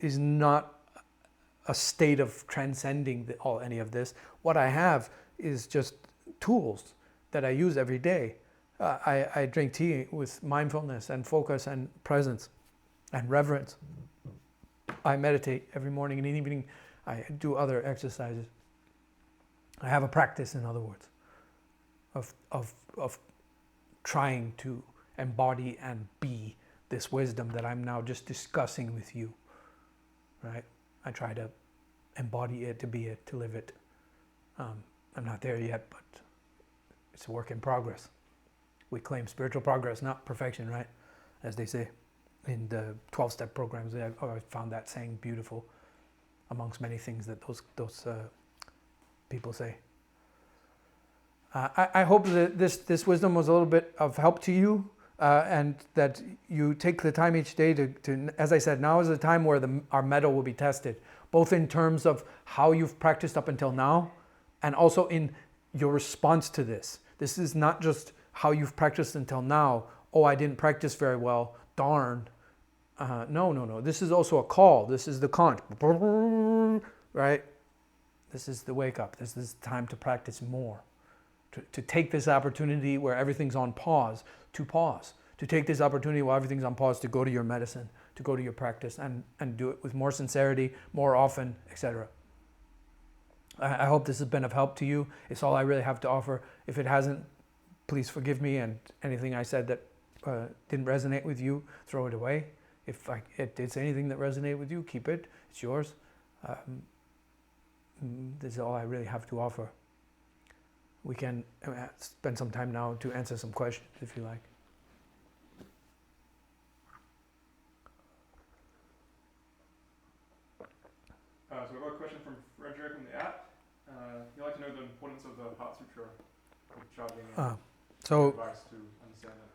[SPEAKER 1] not a state of transcending any of this. What I have is just tools that I use every day. I drink tea with mindfulness and focus and presence and reverence. I meditate every morning and evening. I do other exercises. I have a practice, in other words, of trying to embody and be this wisdom that I'm now just discussing with you, right? I try to embody it, to be it, to live it. I'm not there yet, but it's a work in progress. We claim spiritual progress, not perfection, right? As they say in the 12-step programs. I found that saying beautiful, amongst many things that those people say. I hope that this wisdom was a little bit of help to you, and that you take the time each day to, as I said, now is the time where our mettle will be tested, both in terms of how you've practiced up until now, and also in your response to this. This is not just how you've practiced until now. Oh, I didn't practice very well, darn. No. This is also a call. This is the conch, right? This is the wake up. This is time to practice more. To take this opportunity where everything's on pause, to pause. To take this opportunity while everything's on pause, to go to your medicine, to go to your practice, and do it with more sincerity, more often, etc. I hope this has been of help to you. It's all I really have to offer. If it hasn't, please forgive me, and anything I said that didn't resonate with you, throw it away. If it did say anything that resonated with you, keep it. It's yours. This is all I really have to offer. We can spend some time now to answer some questions, if you like.
[SPEAKER 2] So we've got a question from Frederick on the app. He'd like to know the importance of the Heart Sutra of charging and advice to understand it.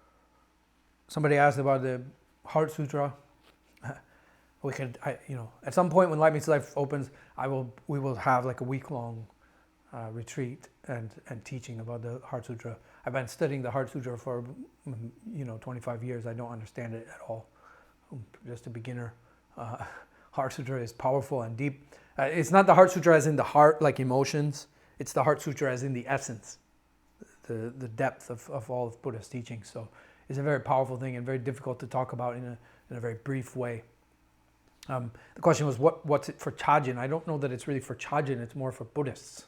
[SPEAKER 1] Somebody asked about the Heart Sutra. We could, at some point when Light Meets Life opens, we will have like a week-long retreat and teaching about the Heart Sutra. I've been studying the Heart Sutra for 25 years. I don't understand it at all. I'm just a beginner. Heart Sutra is powerful and deep. It's not the Heart Sutra as in the heart, like emotions. It's the Heart Sutra as in the essence, the depth of all of Buddha's teachings. So it's a very powerful thing and very difficult to talk about in a very brief way. The question was, what's it for Chajin? I don't know that it's really for Chajin, it's more for Buddhists.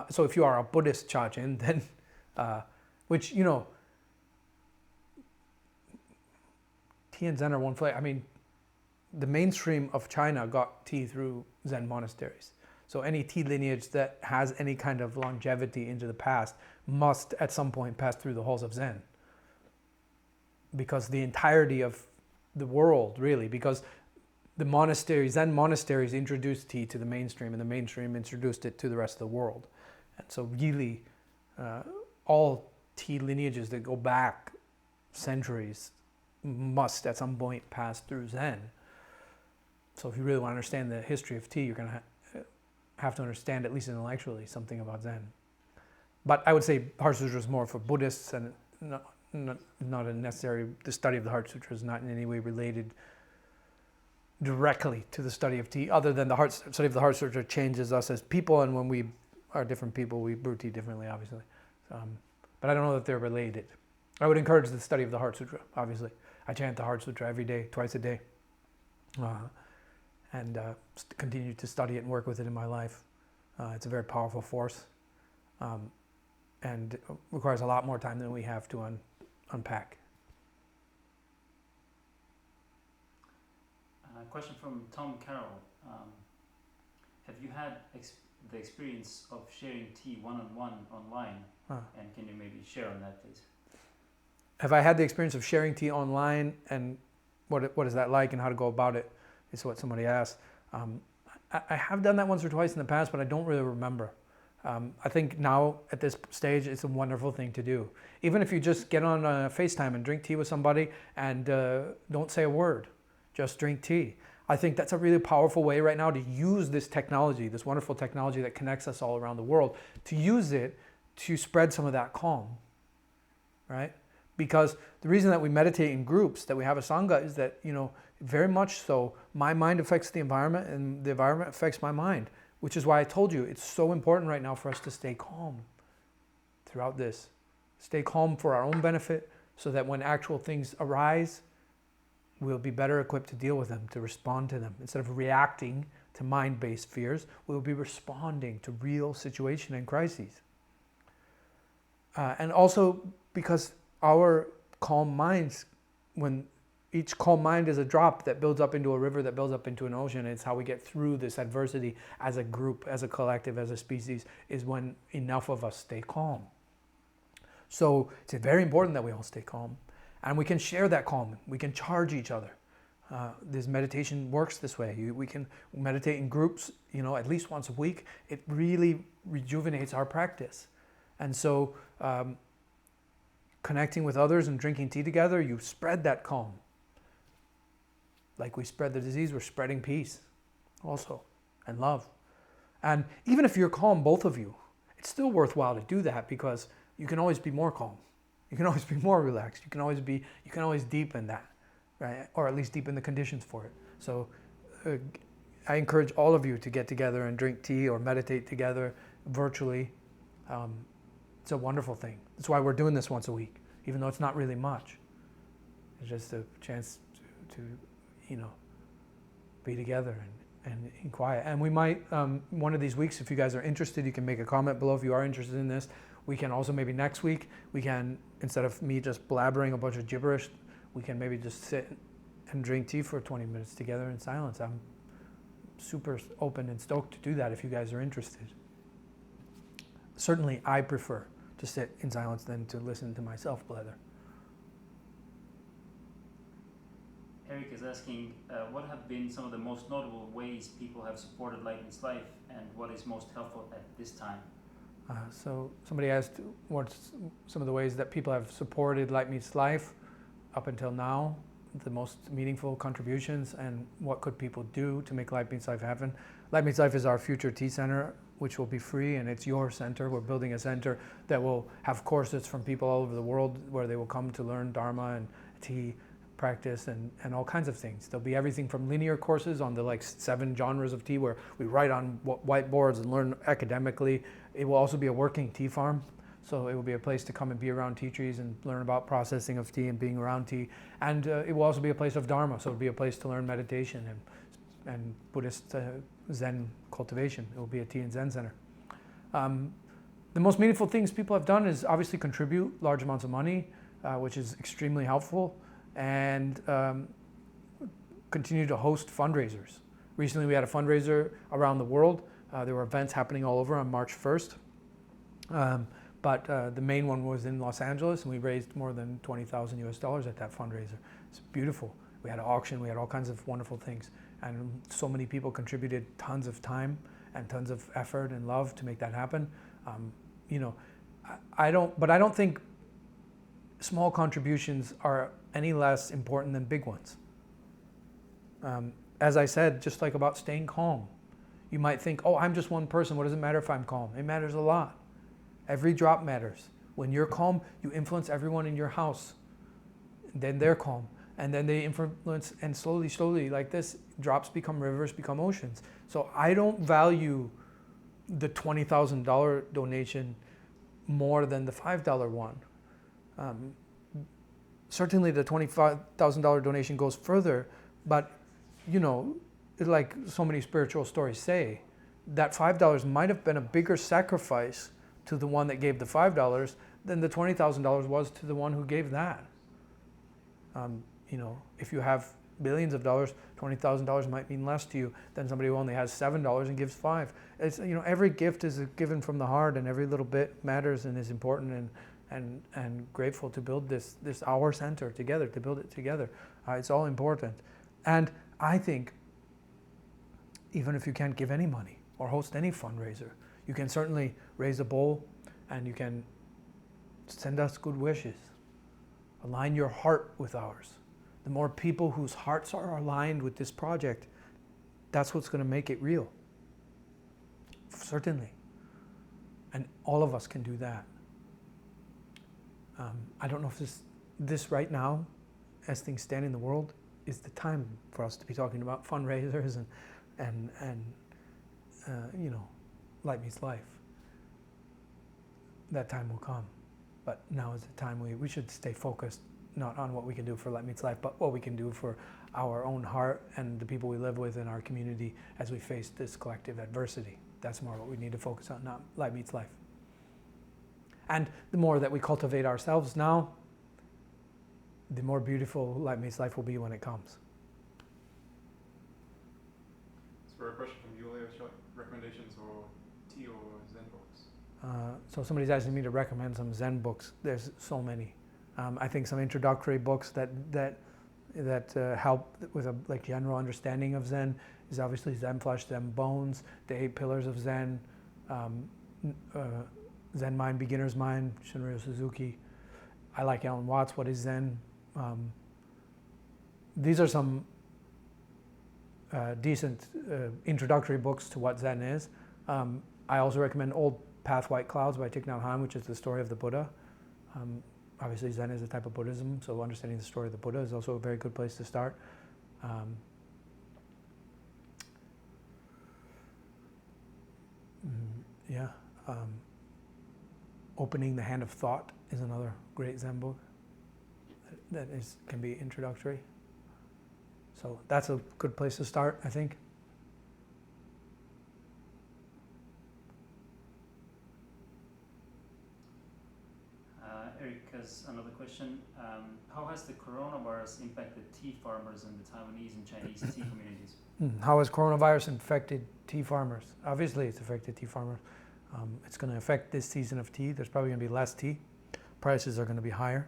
[SPEAKER 1] So if you are a Buddhist Chajin, then, which, you know, tea and Zen are one flavor. I mean, the mainstream of China got tea through Zen monasteries. So any tea lineage that has any kind of longevity into the past must at some point pass through the halls of Zen. Because the entirety of the world, really, because the monasteries, Zen monasteries introduced tea to the mainstream, and the mainstream introduced it to the rest of the world. And so really, all tea lineages that go back centuries must at some point pass through Zen. So if you really want to understand the history of tea, you're going to have to understand, at least intellectually, something about Zen. But I would say Heart Sutra is more for Buddhists, and not a necessary, the study of the Heart Sutra is not in any way related directly to the study of tea, other than the study of the Heart Sutra changes us as people, and when we are different people, we brew tea differently, obviously. But I don't know that they're related. I would encourage the study of the Heart Sutra, obviously. I chant the Heart Sutra every day, twice a day, and continue to study it and work with it in my life. It's a very powerful force, and requires a lot more time than we have to unpack.
[SPEAKER 3] Question from Tom Carroll. Have you had the experience of sharing tea one-on-one online? And can you maybe share on that, please?
[SPEAKER 1] Have I had the experience of sharing tea online, and what is that like and how to go about it, is what somebody asked. I have done that once or twice in the past, but I don't really remember. I think now at this stage it's a wonderful thing to do. Even if you just get on FaceTime and drink tea with somebody and don't say a word, just drink tea. I think that's a really powerful way right now to use this technology, this wonderful technology that connects us all around the world, to use it to spread some of that calm, right? Because the reason that we meditate in groups, that we have a Sangha, is that, you know, very much so, my mind affects the environment and the environment affects my mind, which is why I told you it's so important right now for us to stay calm throughout this. Stay calm for our own benefit, so that when actual things arise, we'll be better equipped to deal with them, to respond to them. Instead of reacting to mind-based fears, we'll be responding to real situation and crises. And also because our calm minds, when each calm mind is a drop that builds up into a river, that builds up into an ocean, it's how we get through this adversity as a group, as a collective, as a species, is when enough of us stay calm. So it's very important that we all stay calm. And we can share that calm. We can charge each other. This meditation works this way. We can meditate in groups, you know, at least once a week. It really rejuvenates our practice. And so connecting with others and drinking tea together, you spread that calm. Like we spread the disease, we're spreading peace also, and love. And even if you're calm, both of you, it's still worthwhile to do that, because you can always be more calm. You can always be more relaxed. You can always deepen that, right? Or at least deepen the conditions for it. So I encourage all of you to get together and drink tea or meditate together virtually. It's a wonderful thing. That's why we're doing this once a week, even though it's not really much. It's just a chance to you know, be together and in quiet. And we might, one of these weeks, if you guys are interested, you can make a comment below if you are interested in this. We can also, maybe next week, we can, instead of me just blabbering a bunch of gibberish, we can maybe just sit and drink tea for 20 minutes together in silence. I'm super open and stoked to do that if you guys are interested. Certainly, I prefer to sit in silence than to listen to myself blather.
[SPEAKER 3] Eric is asking, what have been some of the most notable ways people have supported Light Meets Life, and what is most helpful at this time?
[SPEAKER 1] So somebody asked what's some of the ways that people have supported Light Meets Life up until now, the most meaningful contributions, and what could people do to make Light Meets Life happen. Light Meets Life is our future tea center, which will be free, and it's your center. We're building a center that will have courses from people all over the world where they will come to learn Dharma and tea practice and all kinds of things. There'll be everything from linear courses on the 7 genres of tea where we write on whiteboards and learn academically. It will also be a working tea farm. So it will be a place to come and be around tea trees and learn about processing of tea and being around tea. And it will also be a place of Dharma. So it'll be a place to learn meditation and Buddhist Zen cultivation. It will be a tea and Zen center. The most meaningful things people have done is obviously contribute large amounts of money, which is extremely helpful, and continue to host fundraisers. Recently we had a fundraiser around the world. There were events happening all over on March 1st. But the main one was in Los Angeles, and we raised more than $20,000 US at that fundraiser. It's beautiful. We had an auction, we had all kinds of wonderful things. And so many people contributed tons of time and tons of effort and love to make that happen. I don't think small contributions are any less important than big ones. As I said, just like about staying calm, you might think, oh, I'm just one person. What does it matter if I'm calm? It matters a lot. Every drop matters. When you're calm, you influence everyone in your house. Then they're calm. And then they influence, and slowly, like this, drops become rivers, become oceans. So I don't value the $20,000 donation more than the $5 one. Certainly the $25,000 donation goes further, but like so many spiritual stories say, that $5 might have been a bigger sacrifice to the one that gave the $5 than the $20,000 was to the one who gave that. If you have billions of dollars, $20,000 might mean less to you than somebody who only has $7 and gives $5. It's, every gift is given from the heart, and every little bit matters and is important, and grateful to build this our center together, to build it together. It's all important. And I think even if you can't give any money or host any fundraiser, you can certainly raise a bowl and you can send us good wishes. Align your heart with ours. The more people whose hearts are aligned with this project, that's what's going to make it real. Certainly. And all of us can do that. I don't know if this right now, as things stand in the world, is the time for us to be talking about fundraisers and Light Meets Life. That time will come. But now is the time we should stay focused, not on what we can do for Light Meets Life, but what we can do for our own heart and the people we live with in our community as we face this collective adversity. That's more what we need to focus on, not Light Meets Life. And the more that we cultivate ourselves now, the more beautiful Light Meets Life will be when it comes.
[SPEAKER 2] So for a question from Yulia, recommendations or tea or Zen books?
[SPEAKER 1] So somebody's asking me to recommend some Zen books. There's so many. I think some introductory books that help with a general understanding of Zen is obviously Zen Flesh, Zen Bones, The 8 Pillars of Zen, Zen Mind, Beginner's Mind, Shunryu Suzuki. I like Alan Watts, What is Zen? These are some decent introductory books to what Zen is. I also recommend Old Path, White Clouds by Thich Nhat Hanh, which is the story of the Buddha. Obviously Zen is a type of Buddhism, so understanding the story of the Buddha is also a very good place to start. Opening the Hand of Thought is another great Zen book that can be introductory. So that's a good place to start, I think.
[SPEAKER 3] Eric has another question. How has the coronavirus impacted tea farmers in the Taiwanese and Chinese tea communities?
[SPEAKER 1] How has coronavirus affected tea farmers? Obviously, it's affected tea farmers. It's going to affect this season of tea. There's probably going to be less tea. Prices are going to be higher.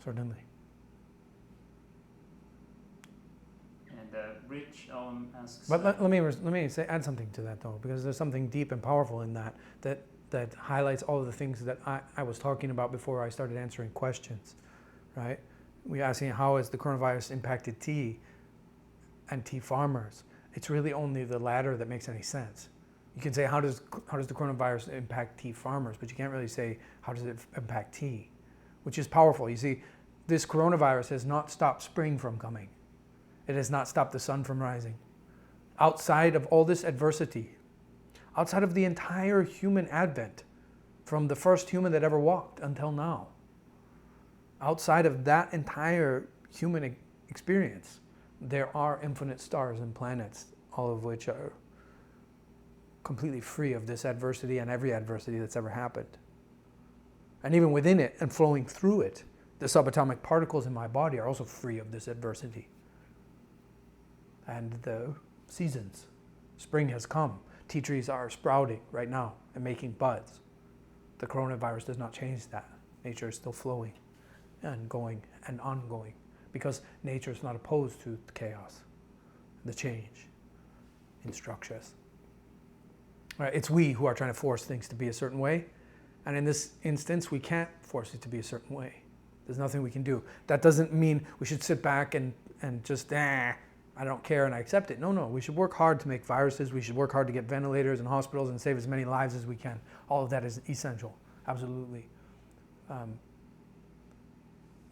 [SPEAKER 1] Certainly.
[SPEAKER 3] And Rich asks.
[SPEAKER 1] But let me add something to that though, because there's something deep and powerful in that highlights all of the things that I was talking about before I started answering questions, right? We're asking how has the coronavirus impacted tea and tea farmers. It's really only the latter that makes any sense. You can say how does the coronavirus impact tea farmers, but you can't really say how does it impact tea, which is powerful. You see, this coronavirus has not stopped spring from coming. It has not stopped the sun from rising. Outside of all this adversity, outside of the entire human advent, from the first human that ever walked until now. Outside of that entire human experience, there are infinite stars and planets, all of which are completely free of this adversity and every adversity that's ever happened. And even within it and flowing through it, the subatomic particles in my body are also free of this adversity. And the seasons, spring has come. Tea trees are sprouting right now and making buds. The coronavirus does not change that. Nature is still flowing and going and ongoing, because nature is not opposed to the chaos, the change in structures. Right? It's we who are trying to force things to be a certain way, and in this instance, we can't force it to be a certain way. There's nothing we can do. That doesn't mean we should sit back and just, I don't care and I accept it. No, we should work hard to make viruses. We should work hard to get ventilators in hospitals and save as many lives as we can. All of that is essential, absolutely.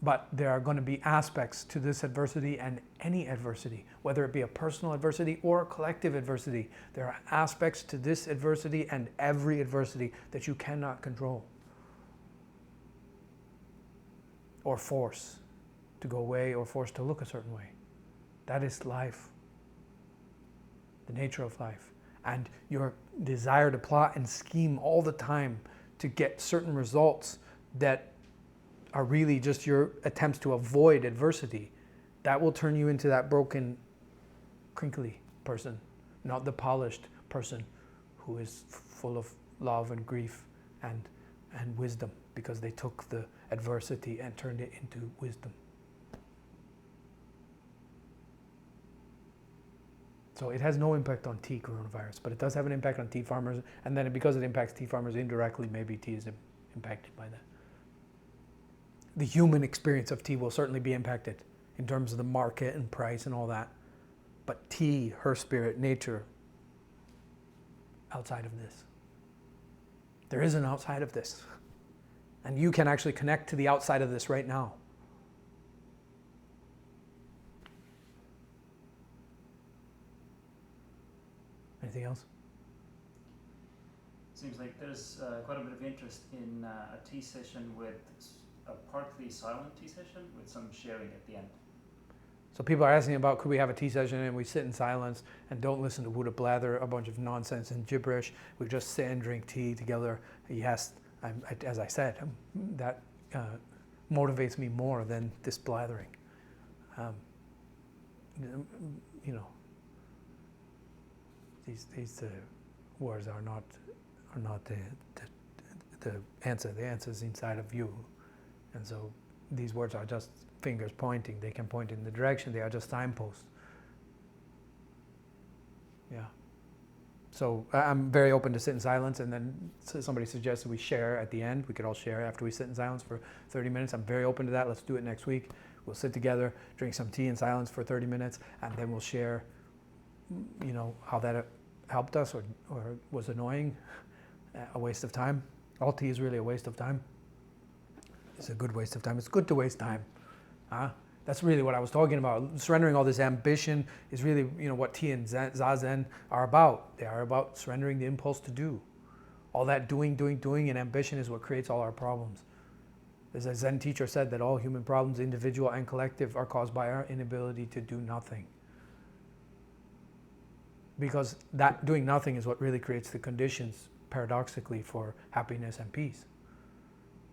[SPEAKER 1] But there are going to be aspects to this adversity and any adversity, whether it be a personal adversity or a collective adversity. There are aspects to this adversity and every adversity that you cannot control or force to go away or force to look a certain way. That is life, the nature of life. And your desire to plot and scheme all the time to get certain results that are really just your attempts to avoid adversity, that will turn you into that broken, crinkly person, not the polished person who is full of love and grief and wisdom, because they took the adversity and turned it into wisdom. So it has no impact on tea, coronavirus, but it does have an impact on tea farmers, and then because it impacts tea farmers indirectly, maybe tea is impacted by that. The human experience of tea will certainly be impacted in terms of the market and price and all that. But tea, her spirit, nature, outside of this. There is an outside of this. And you can actually connect to the outside of this right now. Anything else?
[SPEAKER 3] Seems like there's quite a bit of interest in a tea session with a partly silent tea session with some sharing at the end.
[SPEAKER 1] So people are asking about, could we have a tea session and we sit in silence and don't listen to Buddha blather a bunch of nonsense and gibberish. We just sit and drink tea together. Yes, as I said, that motivates me more than this blathering. These words are not the answer. The answer is inside of you. And so these words are just fingers pointing. They can point in the direction. They are just signposts. Yeah. So I'm very open to sit in silence, and then somebody suggested we share at the end. We could all share after we sit in silence for 30 minutes. I'm very open to that. Let's do it next week. We'll sit together, drink some tea in silence for 30 minutes, and then we'll share, how that helped us or was annoying, a waste of time. All tea is really a waste of time. It's a good waste of time. It's good to waste time. That's really what I was talking about. Surrendering all this ambition is really, what tea and Zazen are about. They are about surrendering the impulse to do. All that doing, and ambition is what creates all our problems. As a Zen teacher said, that all human problems, individual and collective, are caused by our inability to do nothing. Because that doing nothing is what really creates the conditions, paradoxically, for happiness and peace.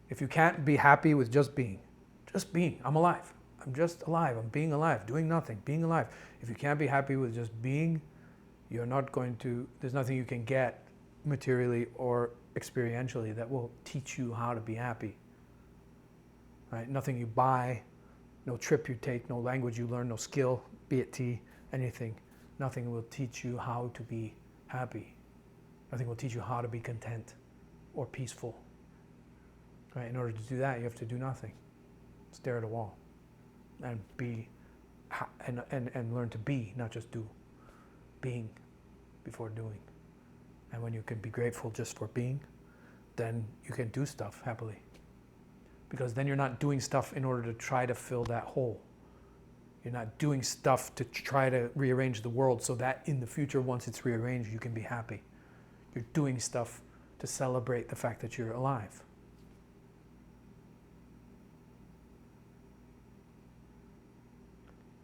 [SPEAKER 1] If you can't be happy with just being, I'm alive. I'm just alive. I'm being alive, doing nothing, being alive. If you can't be happy with just being, there's nothing you can get materially or experientially that will teach you how to be happy. Right? Nothing you buy, no trip you take, no language you learn, no skill, be it tea, anything. Nothing will teach you how to be happy. Nothing will teach you how to be content or peaceful. Right? In order to do that, you have to do nothing. Stare at a wall and be, and learn to be, not just do. Being before doing. And when you can be grateful just for being, then you can do stuff happily. Because then you're not doing stuff in order to try to fill that hole. You're not doing stuff to try to rearrange the world so that in the future, once it's rearranged, you can be happy. You're doing stuff to celebrate the fact that you're alive.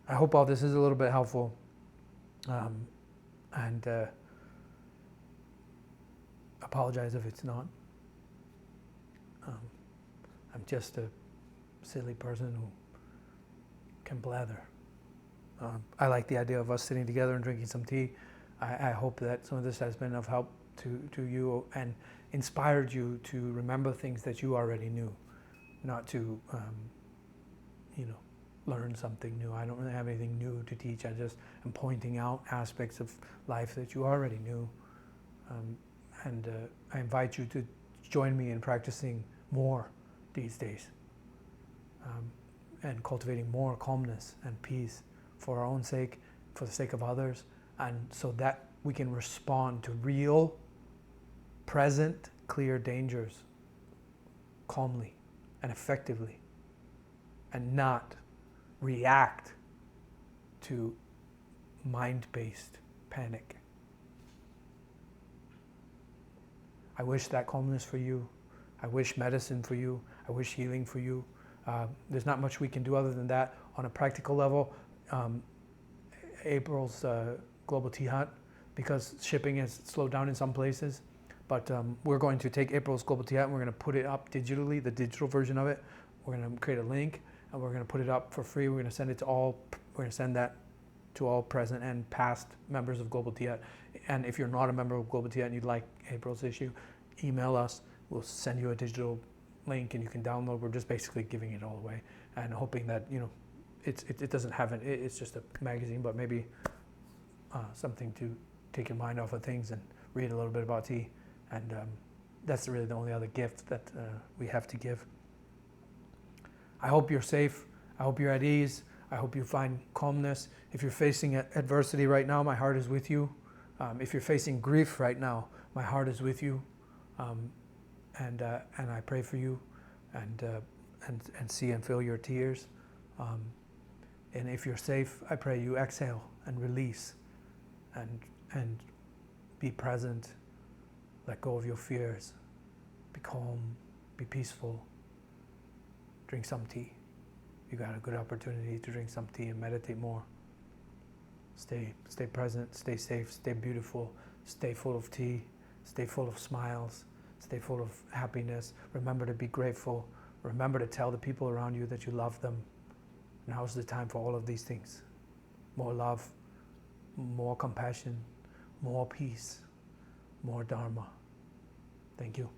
[SPEAKER 1] I hope all this is a little bit helpful, and apologize if it's not. I'm just a silly person who can blather. I like the idea of us sitting together and drinking some tea. I hope that some of this has been of help to you and inspired you to remember things that you already knew, not to, learn something new. I don't really have anything new to teach. I just am pointing out aspects of life that you already knew. And I invite you to join me in practicing more these days, and cultivating more calmness and peace for our own sake, for the sake of others, and so that we can respond to real, present, clear dangers calmly and effectively, and not react to mind-based panic. I wish that calmness for you. I wish medicine for you. I wish healing for you. There's not much we can do other than that. On a practical level, April's Global Tea Hut, because shipping has slowed down in some places, but we're going to take April's Global Tea Hut and we're going to put it up digitally, the digital version of it. We're going to create a link and we're going to put it up for free. We're going to send it to all. We're going to send that to all present and past members of Global Tea Hut. And if you're not a member of Global Tea Hut and you'd like April's issue, email us. We'll send you a digital link and you can download. We're just basically giving it all away and hoping that it doesn't have it's just a magazine, but maybe something to take your mind off of things and read a little bit about tea. And that's really the only other gift that we have to give. I hope you're safe. I hope you're at ease. I hope you find calmness. If you're facing adversity right now, my heart is with you. If you're facing grief right now, my heart is with you. And I pray for you and see and feel your tears. And if you're safe, I pray you exhale and release and be present. Let go of your fears. Be calm. Be peaceful. Drink some tea. You got a good opportunity to drink some tea and meditate more. Stay present. Stay safe. Stay beautiful. Stay full of tea. Stay full of smiles. Stay full of happiness. Remember to be grateful. Remember to tell the people around you that you love them. Now's the time for all of these things. More love, more compassion, more peace, more Dharma. Thank you.